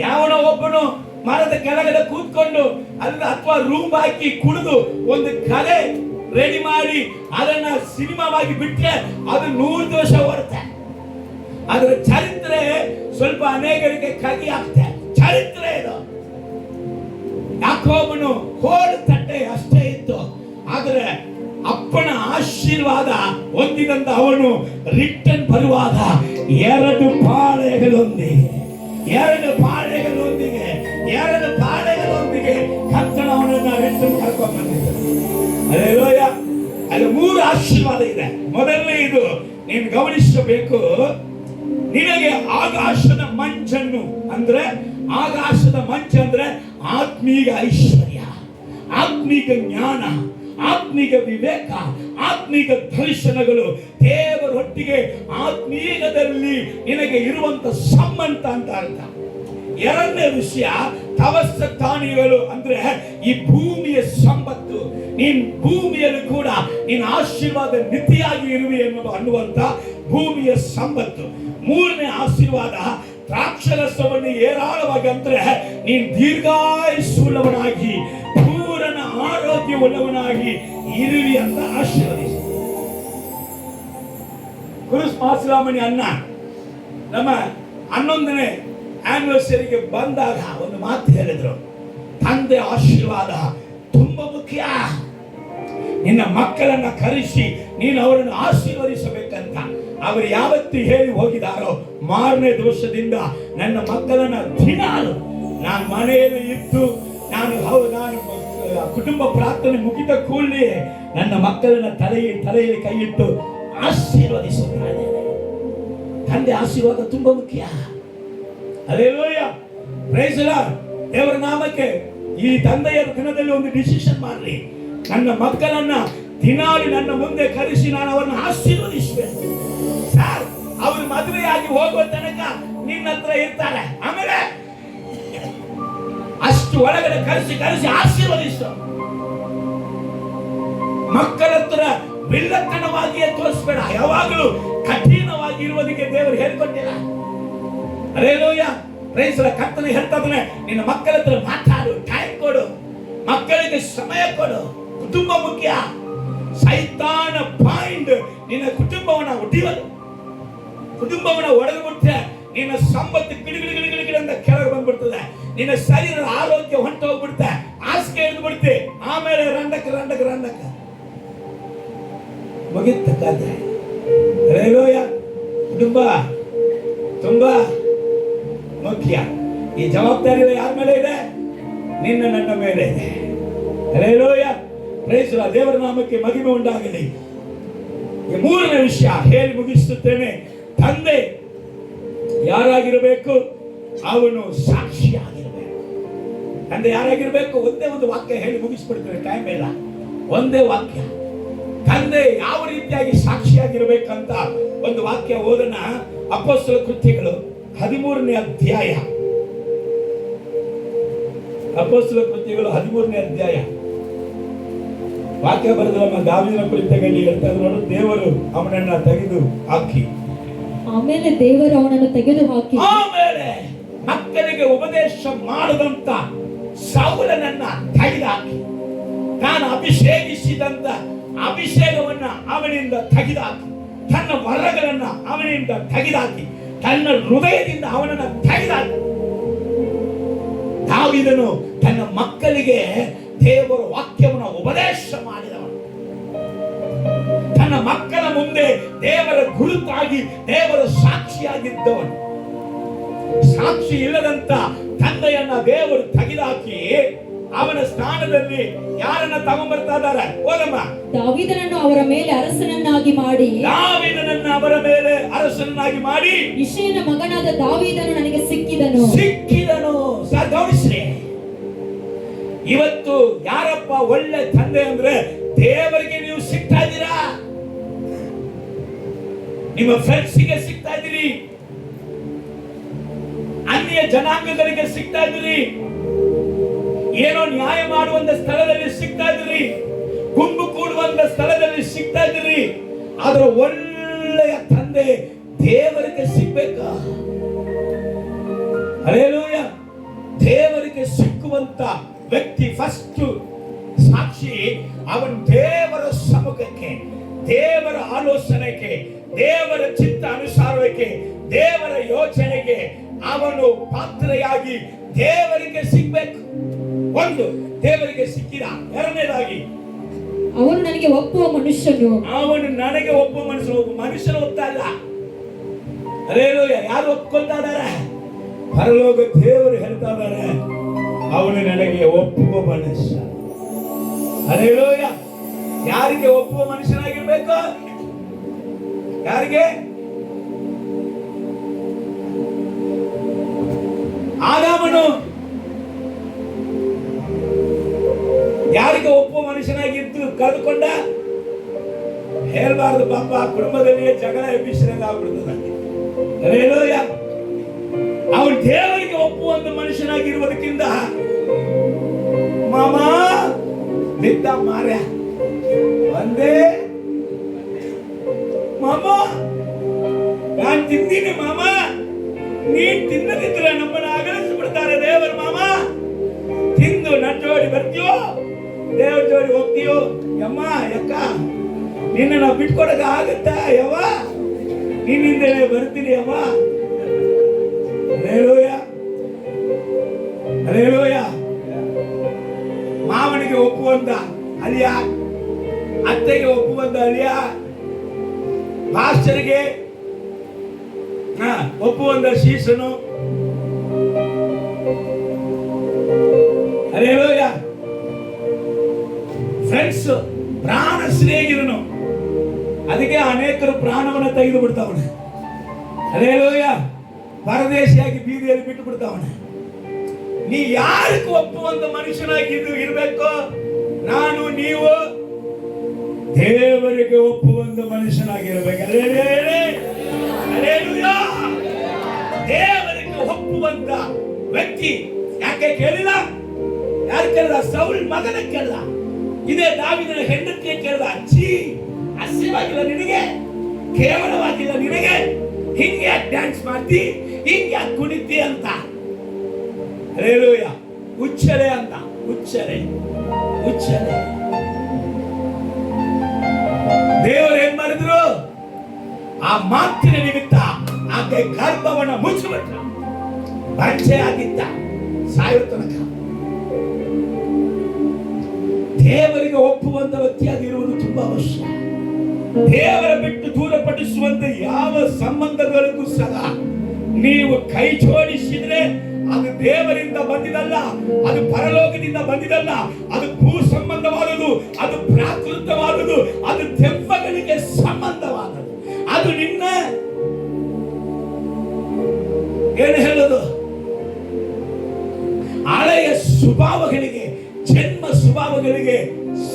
ಯಾವನೋ ಒಬ್ಬನು ಮರದ ಕೆಳಗಡೆ ಕೂತ್ಕೊಂಡು ಅಲ್ಲ ಅಥವಾ ರೂಮ್ ಹಾಕಿ ಕುಡಿದು ಒಂದು ಕಲೆ ರೆಡಿ ಮಾಡಿ ಅದನ್ನ ಸಿನಿಮಾವಾಗಿ ಬಿಟ್ರೆ ಅದು 100 ದಿವಸ ಓಡುತ್ತೆ. ಅದರ ಚರಿತ್ರೆ ಸ್ವಲ್ಪ ಅನೇಕರಿಗೆ ಕಹಿ ಆಗ್ತದೆ. ಚರಿತ್ರೆ ಇದು. ಯಾಕೋಬನು ಹೋಳು ತಟ್ಟೆ ಅಷ್ಟೇ ಇತ್ತು, ಆದರೆ ಅಪ್ಪನ ಆಶೀರ್ವಾದ ಹೊಂದಿದಂತ ಅವನು ರಿಟರ್ನ್ ಬರುವಾಗ ಎರಡು ಪಾಳೆಗಳೊಂದಿಗೆ ಕರ್ತನ ಅವನನ್ನ ರಿಟರ್ನ್ ಕರ್ಕೊಂಡು ಬಂದಿದ್ದ. ಹಲ್ಲೆಲೂಯಾ. ಅಲ್ಲಿ 3 ಆಶೀರ್ವಾದ ಇದೆ. ಮೊದಲನೇ ಇದು ನೀನು ಗಮನಿಸಬೇಕು, ನಿನಗೆ ಆಕಾಶದ ಮಂಚನ್ನು ಅಂದ್ರೆ ಆತ್ಮೀಕ ಐಶ್ವರ್ಯ, ಆತ್ಮೀಕ ಜ್ಞಾನ, ಆತ್ಮೀಕ ವಿವೇಕ, ಆತ್ಮೀಕ ದರ್ಶನಗಳು ದೇವರೊಟ್ಟಿಗೆ ಆತ್ಮೀಕದಲ್ಲಿ ನಿನಗೆ ಇರುವಂತ ಸಂಬಂಧ ಅಂತ ಅರ್ಥ. ಎರಡನೇ ವಿಷಯ ತವಸ್ಥಾನಿಗಳು ಅಂದ್ರೆ ಈ ಭೂಮಿಯ ಸಂಪತ್ತು. ನೀನ್ ಭೂಮಿಯಲ್ಲಿ ಕೂಡ ನೀನ್ ಆಶೀರ್ವಾದ ನಿಧಿಯಾಗಿ ಇರುವೆ ಅನ್ನುವಂತ ಭೂಮಿಯ ಸಂಪತ್ತು. ಮೂರನೇ ಆಶೀರ್ವಾದ ದ್ರಾಕ್ಷರಸವನ್ನು ಏರಾಳವಾಗಿ ಅಂದ್ರೆ ನೀನ್ ದೀರ್ಘಾಯುಸ್ಸುಳ್ಳವನಾಗಿ ಪೂರ್ಣ ಆರೋಗ್ಯವುಳ್ಳವನಾಗಿ ಇರುವಿ ಅಂತ ಆಶೀರ್ವದಿಸಿ. ಕುರುಸ್ ಮಾಸರಾಮಣಿ ಅಣ್ಣ ನಮ್ಮ 11ನೇ ಆನಿವರ್ಸರಿಗೆ ಬಂದಾಗ ಒಂದು ಮಾತು ಹೇಳಿದ್ರು, ತಂದೆ ಆಶೀರ್ವಾದ ತುಂಬಾ ಮುಖ್ಯ. ನಿನ್ನ ಮಕ್ಕಳನ್ನ ಕರೆಸಿ ನೀನು ಅವರನ್ನು ಆಶೀರ್ವದಿಸಬೇಕಂತ ಅವರು ಯಾವತ್ತು ಹೇಳಿ ಹೋಗಿದಾರೋ, ಮಾರನೇ ದಿವಸದಿಂದ ನನ್ನ ಮಕ್ಕಳನ್ನ ದಿನಾಲು ನಾನು ಮನೆಯಲ್ಲಿ ಇದ್ದು ನಾನು ಕುಟುಂಬ ಪ್ರಾರ್ಥನೆ ಮುಗಿದ ಕೂಡಲೇ ನನ್ನ ಮಕ್ಕಳನ್ನ ತಲೆಯಲ್ಲಿ ಕೈ ಇಟ್ಟು ಆಶೀರ್ವದಿಸುತ್ತಾರೆ. ತಂದೆ ಆಶೀರ್ವಾದ ತುಂಬಾ ಮುಖ್ಯ. Hallelujah, praise the Lord. ದೇವರ ನಾಮಕ್ಕೆ ಈ ತಂದೆಯ ದಿನದಲ್ಲಿ ಒಂದು ಡಿಸಿಷನ್ ಮಾಡ್ರಿ, ನನ್ನ ಮಕ್ಕಳನ್ನ ದಿನಾಲು ನನ್ನ ಮುಂದೆ ಕರೆಸಿ ನಾನು ಅವರನ್ನು ಆಶೀರ್ವದಿಸಬೇಕು. ಸರ್, ಅವರು ಮದುವೆಯಾಗಿ ಹೋಗುವ ತನಕ ನಿನ್ನ ಹತ್ರ ಇರ್ತಾರೆ, ಆಮೇಲೆ ಅಷ್ಟು ಒಳಗಡೆ ಕರೆಸಿ ಆಶೀರ್ವದಿಸು. ಮಕ್ಕಳ ಹತ್ರ ಬಿಲ್ಲತನವಾಗಿಯೇ ತೋರಿಸ್ಬೇಡ, ಯಾವಾಗಲೂ ಕಠಿಣವಾಗಿ ಇರುವುದಕ್ಕೆ ದೇವರು ಹೇಳ್ಕೊಟ್ಟಿಲ್ಲ. Hallelujah, praise the lord. ಕರ್ತನು ಹೇಳ್ತಾ ಇದ್ದಾನೆ, ನಿನ್ನ ಮಕ್ಕಳ ಹತ್ರ ಮಾತಾಡು, ಟೈಮ್ ಕೊಡು, ಮಕ್ಕಳಿಗೆ ಸಮಯ ಕೊಡು. ಕುಟುಂಬ ಮುಖ್ಯ. ಸೈತಾನ ಪಾಯಿಂಟ್ ನಿನ್ನ ಕುಟುಂಬವನ್ನ ಒಡೆಯುವುದು. ಕುಟುಂಬವನ್ನ ಒಡೆದು ಬಿಟ್ಟರೆ ನಿನ್ನ ಸಂಪತ್ತು ಗಿಡಗಿಡ ಕೆಳಗೆ ಬಂದ್ಬಿಡ್ತದೆ, ನಿನ್ನ ಶರೀರದ ಆರೋಗ್ಯ ಹೊಂಟೋಗ್ಬಿಡುತ್ತೆ, ಹಾಸಿಗೆ ಹಿಡಿದು ಬಿಡುತ್ತೆ, ಆಮೇಲೆ ರಂಡಕ ಮುಗಿತ ಕಥೆ. ಹಲ್ಲೆಲೂಯಾ. ಕುಟುಂಬ ತುಂಬಾ ಮುಖ್ಯ. ಈ ಜವಾಬ್ದಾರಿ ಯಾರ ಮೇಲೆ ಇದೆ? ನನ್ನ ಮೇಲೆ ಇದೆ. Hallelujah, praise the Lord. ದೇವರ ನಾಮಕ್ಕೆ ಮಹಿಮೆ ಉಂಟಾಗಲಿ. ಈ ಮೂರನೇ ವಿಷಯ ಹೇಳಿ ಮುಗಿಸುತ್ತೇನೆ. ತಂದೆ ಯಾರಾಗಿರಬೇಕು? ಅವನು ಸಾಕ್ಷಿಯಾಗಿರಬೇಕು. ತಂದೆ ಯಾರಾಗಿರಬೇಕು? ಒಂದೇ ಒಂದು ವಾಕ್ಯ ಹೇಳಿ ಮುಗಿಸ್ಬಿಡ್ತೇನೆ, ಟೈಮ್ ಇಲ್ಲ. ಒಂದೇ ವಾಕ್ಯ. ತಂದೆ ಯಾವ ರೀತಿಯಾಗಿ ಸಾಕ್ಷಿಯಾಗಿರ್ಬೇಕಂತ ಒಂದು ವಾಕ್ಯ ಓದೋಣ. ಅಪೊಸ್ತಲ ಕೃತ್ಯಗಳು 13ನೇ ಅಧ್ಯಾಯ. ಅಪೊಸ್ತಲ ಕೃತ್ಯಗಳು 13ನೇ ಅಧ್ಯಾಯ. ವಾಕ್ಯ ಬರೆದ ನಮ್ಮ ದಾವೀದನ ಕುರಿತಾಗಿ ಹೇಳ್ತಾ ಇದ್ರು, ದೇವರು ಅವನನ್ನ ತೆಗೆದು ಹಾಕಿ, ಆಮೇಲೆ ದೇವರು ಅವನನ್ನು ತೆಗೆದು ಹಾಕಿ, ಆಮೇಲೆ ಮಕ್ಕಳಿಗೆ ಉಪದೇಶ ಮಾಡದಂತ ಸೌಲನನ್ನ ತೆಗೆದುಹಾಕಿ, ನಾನು ಅಭಿಷೇಕಿಸಿದಂತ ಅಭಿಷೇಕವನ್ನ ಅವನಿಂದ ತೆಗೆದುಹಾಕಿ, ತನ್ನ ವರಗಳನ್ನ ಅವನಿಂದ ತೆಗೆದುಹಾಕಿ, ತನ್ನ ಹೃದಯದಿಂದ ಅವನನ್ನ ತೆಗೆದುಹಾಕಿ. ದಾವೀದನು ತನ್ನ ಮಕ್ಕಳಿಗೆ ದೇವರ ವಾಕ್ಯವನ್ನು ಉಪದೇಶ ಮಾಡಿದವನು. ತನ್ನ ಮಕ್ಕಳ ಮುಂದೆ ದೇವರ ಗುರುತಾಗಿ ದೇವರ ಸಾಕ್ಷಿಯಾಗಿದ್ದವನು. ಸಾಕ್ಷಿ ಇಲ್ಲದಂತ ತಂದೆಯನ್ನ ದೇವರು ತೆಗೆದುಹಾಕಿ ಅವನ ಸ್ಥಾನದಲ್ಲಿ ಯಾರನ್ನ ತಗೊಂಡ್ಬರ್ತಾ ಇದ್ದಾರೆ? ಓದಮ್ಮ. ದಾವೀದನನ್ನು ಅವರ ಮೇಲೆ ಅರಸನನ್ನಾಗಿ ಮಾಡಿ ಇಷಯನ ಮಗನಾದ ದಾವೀದನು ನನಗೆ ಸಿಕ್ಕಿದನು. ಸರ್ ಗಮನಿಸ್ರಿ, ಇವತ್ತು ಯಾರಪ್ಪ ಒಳ್ಳೆ ತಂದೆ ಅಂದ್ರೆ ದೇವರಿಗೆ ನೀವು ಸಿಗ್ತಾ ಇದ್ದೀರಾ, ನಿಮ್ಮ ಫ್ರೆಂಡ್ಸ್ಗೆ ಸಿಗ್ತಾ ಇದ್ದೀರಿ, ಅನ್ಯ ಜನಾಂಗಗಳಿಗೆ ಸಿಗ್ತಾ ಇದ್ದೀರಿ, ಏನೋ ನ್ಯಾಯ ಮಾಡುವಂತ ಸ್ಥಳದಲ್ಲಿ ಸಿಗ್ತಾ ಇದ್ದೀರಿ, ಗುಂಪು ಕೂಡುವಂತ ಸ್ಥಳದಲ್ಲಿ ಸಿಗ್ತಾ ಇದ್ದೀರಿ. ಆದ್ರೆ ಒಳ್ಳೆಯ ತಂದೆ ದೇವರಿಗೆ ಸಿಗ್ಬೇಕಾ? ಹಲ್ಲೆಲೂಯಾ. ದೇವರಿಗೆ ಸಿಕ್ಕುವಂತ ವ್ಯಕ್ತಿ ಫಸ್ಟ್ ಸಾಕ್ಷಿ, ಅವನ್ ದೇವರ ಸಮ್ಮುಖಕ್ಕೆ, ದೇವರ ಆಲೋಚನೆಗೆ, ದೇವರ ಚಿತ್ತ ಅನುಸಾರಕ್ಕೆ, ದೇವರ ಯೋಚನೆಗೆ, ಅವನು ಪಾತ್ರೆಯಾಗಿ ದೇವರಿಗೆ ಸಿಗ್ಬೇಕು. ಒಂದು, ದೇವರಿಗೆ ಸಿಕ್ಕಿದ. ಎರಡನೇದಾಗಿ ಅವನು ನನಗೆ ಒಪ್ಪುವ ಮನುಷ್ಯನು. ಅವನು ನನಗೆ ಒಬ್ಬ ಮನುಷ್ಯನ ಒಪ್ತಾ ಇಲ್ಲ. ಅಲ್ಲೇಲೂಯ. ಯಾರು ಒಪ್ಕೊಳ್ತಾ ಇದ್ದಾರೆ? ಪರಲೋಕ ದೇವರು ಹೇಳ್ತಾ ಇದ್ದಾರೆ, ಅವನು ನನಗೆ ಒಪ್ಪುವ ಮನುಷ್ಯ. ಅಲ್ಲೇಲೂಯ. ಯಾರಿಗೆ ಒಪ್ಪುವ ಮನುಷ್ಯನಾಗಿರ್ಬೇಕು? ಯಾರಿಗೆ? ಆದಾಮನು ಯಾರಿಗೆ ಒಪ್ಪುವ ಮನುಷ್ಯನಾಗಿದ್ದು ಕಳೆದುಕೊಂಡ? ಹೇಳ್ಬಾರ್ದು ಪಾಪ, ಕುಟುಂಬದಲ್ಲಿ ಜಗಳ ಎಬ್ಬಿಸಿದಂಗ ಆಗ್ಬಿಡ್ತದೆ. ಅಲ್ಲೇಲೂಯ. ಅವನು ದೇವರಿಗೆ ಒಪ್ಪುವಂತ ಮನುಷ್ಯನಾಗಿರುವುದಕ್ಕಿಂತ ಮಾಮ ನಿಂತ ಮಾರ್ಯ ಒಂದೇ ಮಾಮ ನಾನು ತಿಂದೀನಿ ಮಾಮ, ನೀನ್ ತಿನ್ನದಿದ್ರೆ ನಮ್ಮನ್ನ ಅಗಲಿಸ್ಬಿಡ್ತಾರೆ ದೇವರು. ಮಾಮ ತಿಂದು ನನ್ನ ಜೋಡಿ ಬರ್ತೀಯೋ, ದೇವ್ರ ಜೋಡಿ ಹೋಗ್ತೀಯೋ? ಯಮ್ಮ ಯಕ್ಕ ನಿನ್ನ ನಾವು ಬಿಟ್ಕೊಡಕ ಆಗುತ್ತಾ? ಯವ್ವ ನಿನ್ನಿಂದಲೇ ಬರ್ತೀನಿ ಯವ್ವ. Hallelujah, hallelujah. ಮಾವನಿಗೆ ಒಪ್ಪುವಂತ ಅಲಿಯ, ಅತ್ತೆಗೆ ಒಪ್ಪುವಂತ ಅಲಿಯ, ಮಾಸ್ಟರ್ಗೆ ಒಪ್ಪುವಂತ ಶೀಸನು. ಹಲ್ಲೆಲೂಯ. ಫ್ರೆಂಡ್ಸ್, ಪ್ರಾಣ ಸ್ನೇಹಿತನು. ಅದಕ್ಕೆ ಅನೇಕರು ಪ್ರಾಣವನ್ನು ತೆಗೆದು ಬಿಡ್ತಾವನೆ. ಹಲ್ಲೆಲೂಯ. ಪರದೇಶಿಯಾಗಿ ಬೀದಿಯಲ್ಲಿ ಬಿಟ್ಟು ಬಿಡ್ತಾವನೆ. ನೀ ಯಾರಿಗೂ ಒಪ್ಪುವಂತ ಮನುಷ್ಯನಾಗಿ ಇರಬೇಕು? ನಾನು ನೀವು ದೇವರಿಗೆ ಒಪ್ಪುವಂತ ಮನುಷ್ಯನಾಗಿರ್ಬೇಕು. ದೇವರಿಗೆ ಒಪ್ಪುವಂತ ವ್ಯಕ್ತಿ. ಯಾಕೆ ಕೇಳಿಲ್ಲ? ಯಾರು ಕೇಳಿದ? ಸೌಲ್ ಮಗನ ಕೇಳಿದ. ಇದೇ ದಾವೀದನ ಹೆಂಡತಿಯ ಕೇಳಿದ. ಅಚ್ಚಿ ಅಸ್ಯವಾಗಿಲ್ಲ ನಿನಗೆ, ಕೇವಲವಾಗಿಲ್ಲ ನಿನಗೆ, ಹಿಂಗೆ ಯಾಕೆ ಡ್ಯಾನ್ಸ್ ಮಾಡ್ತಿ, ಹಿಂಗೆ ಯಾಕೆ ಕುಣಿತಿ ಅಂತ. ಹಲ್ಲೆಲೂಯ. ಹುಚ್ಚರೆ ಅಂತ, ಹುಚ್ಚರೆ, ಹುಚ್ಚರೆ. ದೇವರು ಏನ್ ಮಾಡಿದ್ರು? ಆ ಮಾತಿನ ನಿಮಿತ್ತ ಆಕೆ ಗರ್ಭವನ್ನ ಮುಚ್ಚಿಬಿಟ್ರು. ಬಂಚೆ ಆಗಿದ್ದ ಸಾಯೋ ತನಕ. ದೇವರಿಗೆ ಒಪ್ಪುವಂತ ವ್ಯಕ್ತಿಯಾಗಿರುವುದು ತುಂಬಾ ಅವಶ್ಯ. ದೇವರ ಬಿಟ್ಟು ದೂರಪಡಿಸುವಂತ ಯಾವ ಸಂಬಂಧಗಳಿಗೂ ಸಹ ನೀವು ಕೈ ಜೋಡಿಸಿದ್ರೆ ಅದು ದೇವರಿಂದ ಬಂದಿದಲ್ಲ, ಅದು ಪರಲೋಕದಿಂದ ಬಂದಿದಲ್ಲ, ಅದು ಭೂ ಸಂಬಂಧವಾದದು, ಅದು ಪ್ರಾಕೃತವಾದದು, ಅದು ದೆವ್ವಗಳಿಗೆ ಸಂಬಂಧವಾದದು. ಅದು ನಿನ್ನ ಏನು ಹೇಳೋದು, ಹಳೆಯ ಸ್ವಭಾವಗಳಿಗೆ, ಜನ್ಮ ಸ್ವಭಾವಗಳಿಗೆ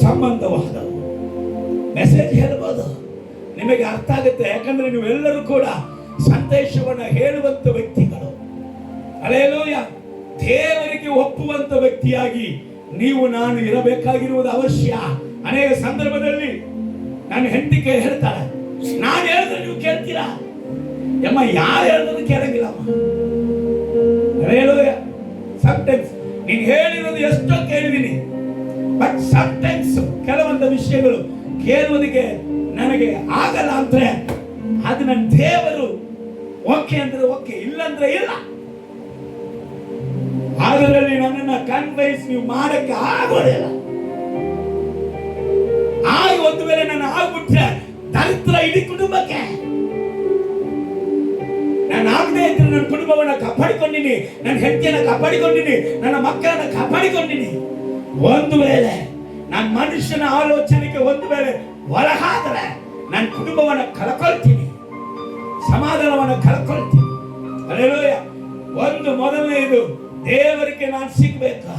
ಸಂಬಂಧವಾದವು. ಮೆಸೇಜ್ ಹೇಳ್ಬೋದು, ನಿಮಗೆ ಅರ್ಥ ಆಗುತ್ತೆ. ಯಾಕಂದ್ರೆ ನೀವೆಲ್ಲರೂ ಕೂಡ ಸಂದೇಶವನ್ನ ಹೇಳುವಂತ ವ್ಯಕ್ತಿಗಳು. ಹಲ್ಲೆಲೂಯ. ದೇವರಿಗೆ ಒಪ್ಪುವಂತ ವ್ಯಕ್ತಿಯಾಗಿ ನೀವು ನಾನು ಇರಬೇಕಾಗಿರುವುದು ಅವಶ್ಯ. ಅನೇಕ ಸಂದರ್ಭದಲ್ಲಿ ನನ್ನ ಹೆಂಡತಿ ಹೇಳ್ತಾಳೆ, ನಾನು ಹೇಳಿದ್ರೆ ನೀವು ಕೇಳ್ತೀರಾ? ಯಮ್ಮ ಯಾರು ಹೇಳಿದ್ರು ಕೇಳಂಗಿಲ್ಲಮ್ಮ. ಹಲ್ಲೆಲೂಯ. ಸಮ್ಟೈಮ್ಸ್ ನೀನು ಹೇಳಿರೋದು ಎಷ್ಟೋ ಕೇಳಿದೀನಿ, ಬಟ್ ಸಮ್ಟೈಮ್ಸ್ ಕೆಲವೊಂದು ವಿಷಯಗಳು ಕೇಳುವುದಕ್ಕೆ ನನಗೆ ಆಗಲ್ಲ ಅಂದ್ರೆ ಅದು ನನ್ನ ದೇವರು ಓಕೆ ಅಂದ್ರೆ ಓಕೆ, ಇಲ್ಲ ಅಂದ್ರೆ ಇಲ್ಲ. ಅದರಲ್ಲಿ ನನ್ನನ್ನ ಕನ್ವೈನ್ಸ್ ನೀವು ಮಾಡಕ್ಕೆ ಆಗೋದಿಲ್ಲ. ಆಗ ಒಂದು ವೇಳೆ ನಾನು ಆಗ್ಬಿಟ್ರೆ ದರಿದ್ರ ಇಡೀ ಕುಟುಂಬಕ್ಕೆ. ನಾನು ಆಗದೆ ಇದ್ರೆ ನನ್ನ ಕುಟುಂಬವನ್ನ ಕಾಪಾಡಿಕೊಂಡಿನಿ, ನನ್ನ ಹೆಂಡತಿಯನ್ನ ಕಾಪಾಡಿಕೊಂಡಿನಿ, ನನ್ನ ಮಕ್ಕಳನ್ನ ಕಾಪಾಡಿಕೊಂಡಿನಿ. ಒಂದು ವೇಳೆ ನನ್ನ ಮನುಷ್ಯನ ಆಲೋಚನೆಗೆ ಒಂದು ವೇಳೆ ಒಳಗಾದರೆ ನನ್ನ ಕುಟುಂಬವನ್ನ ಕಳ್ಕೊಳ್ತೀನಿ, ಸಮಾಧಾನವನ್ನ ಕಳ್ಕೊಳ್ತೀನಿ. ಹಲ್ಲೆಲೂಯ. ಒಂದು ಮೊದಲನೇದು, ದೇವರಿಗೆ ನಾನು ಸಿಗ್ಬೇಕು.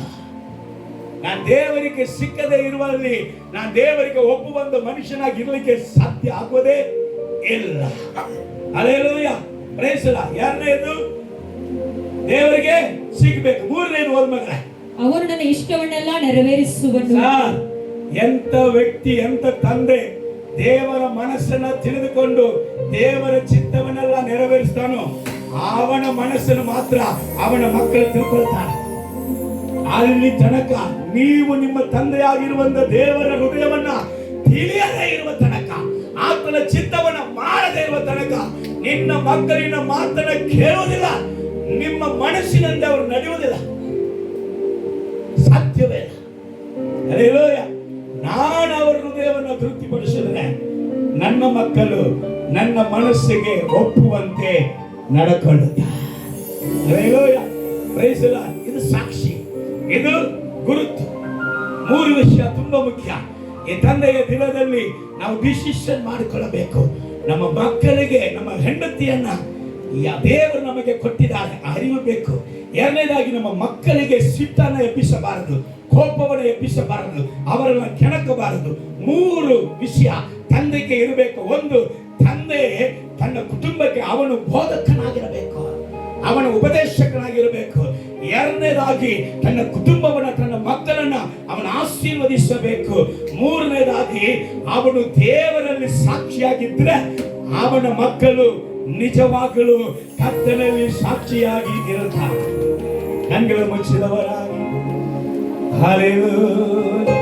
ನಾನು ದೇವರಿಗೆ ಸಿಕ್ಕದೆ ಇರುವಲ್ಲಿ ನಾನು ದೇವರಿಗೆ ಒಪ್ಪುವಂತ ಮನುಷ್ಯನಾಗಿ ಇರಲಿಕ್ಕೆ ಸಾಧ್ಯ ಆಗೋದೇ ಇಲ್ಲ. ಹಲ್ಲೆಲೂಯ. Praise the Lord. ಎರಡನೇದು, ದೇವರಿಗೆ ಸಿಗ್ಬೇಕು. ಮೂರನೇದು, ಓದ್ ಮಗನೇ, ಅವನು ನನ್ನ ಇಷ್ಟವನ್ನೆಲ್ಲ ನೆರವೇರಿಸುವನು. ಎಂತ ವ್ಯಕ್ತಿ, ಎಂತ ತಂದೆ ದೇವರ ಮನಸ್ಸನ್ನ ತಿಳಿದುಕೊಂಡು ದೇವರ ಚಿತ್ತವನ್ನೆಲ್ಲ ನೆರವೇರಿಸ್ತಾನೋ ಅವನ ಮನಸ್ಸನ್ನು ಮಾತ್ರ ಅವನ ಮಕ್ಕಳು ತಿಳ್ಕೊಳ್ತಾರೆ. ಅಲ್ಲಿ ತನಕ ನೀವು ನಿಮ್ಮ ತಂದೆಯಾಗಿರುವಂತ ದೇವರ ಹೃದಯವನ್ನ ತಿಳಿಯದೇ ಇರುವ ತನಕ, ಆತನ ಚಿತ್ತವನ್ನ ಮಾಡದೇ ಇರುವ ತನಕ ನಿನ್ನ ಮಕ್ಕಳಿನ ಮಾತನ್ನ ಕೇಳುವುದಿಲ್ಲ. ನಿಮ್ಮ ಮನಸ್ಸಿನಂತೆ ಅವರು ನಡೆಯುವುದಿಲ್ಲ, ಸಾಧ್ಯವೇ ಇಲ್ಲ. ಹಲ್ಲೆಲೂಯಾ. ನಾನು ಅವರ ಹೃದಯವನ್ನು ತೃಪ್ತಿಪಡಿಸಿದರೆ ನನ್ನ ಮಕ್ಕಳು ನನ್ನ ಮನಸ್ಸಿಗೆ ಒಪ್ಪುವಂತೆ ನಡ್ಕೊಳ್ಳುತ್ತಾರೆ. ಹಲ್ಲೆಲೂಯಾ. Praise the Lord. ಇದು ಸಾಕ್ಷಿ, ಇದು ಗುರುತು. 3 ವಿಷಯ ತುಂಬಾ ಮುಖ್ಯ. ಈ ತಂದೆಯ ದಿನದಲ್ಲಿ ನಾವು ಡಿಸಿಷನ್ ಮಾಡಿಕೊಳ್ಳಬೇಕು. ನಮ್ಮ ಮಕ್ಕಳಿಗೆ ನಮ್ಮ ಹೆಂಡತಿಯನ್ನ ದೇವರು ನಮಗೆ ಕೊಟ್ಟಿದ್ದಾರೆ ಅರಿವು ಬೇಕು. ಎರಡನೇದಾಗಿ ನಮ್ಮ ಮಕ್ಕಳಿಗೆ ಸಿಟ್ಟನ್ನು ಎಬ್ಬಿಸಬಾರದು, ಕೋಪವನ್ನು ಎಬ್ಬಿಸಬಾರದು, ಅವರನ್ನು ಕೆಣಕಬಾರದು. 3 ವಿಷಯ ತಂದೆಗೆ ಇರಬೇಕು. 1, ತಂದೆ ತನ್ನ ಕುಟುಂಬಕ್ಕೆ ಅವನು ಬೋಧಕನಾಗಿರಬೇಕು, ಅವನ ಉಪದೇಶಕನಾಗಿರಬೇಕು. ಎರಡನೇದಾಗಿ ತನ್ನ ಕುಟುಂಬವನ್ನ, ತನ್ನ ಮಕ್ಕಳನ್ನ ಅವನು ಆಶೀರ್ವದಿಸಬೇಕು. 3ನೇದಾಗಿ ಅವನು ದೇವರಲ್ಲಿ ಸಾಕ್ಷಿಯಾಗಿದ್ರೆ ಅವನ ಮಕ್ಕಳು ನಿಜವಾಗಲೂ ಕರ್ತನಲ್ಲಿ ಸಾಕ್ಷಿಯಾಗಿ ಇರುತ್ತಾರೆ. ಕಣ್ಗಳು ಮುಚ್ಚಿದವರಾಗಿ ಹಲ್ಲೆಲೂಯಾ.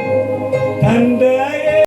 ತಂದೆ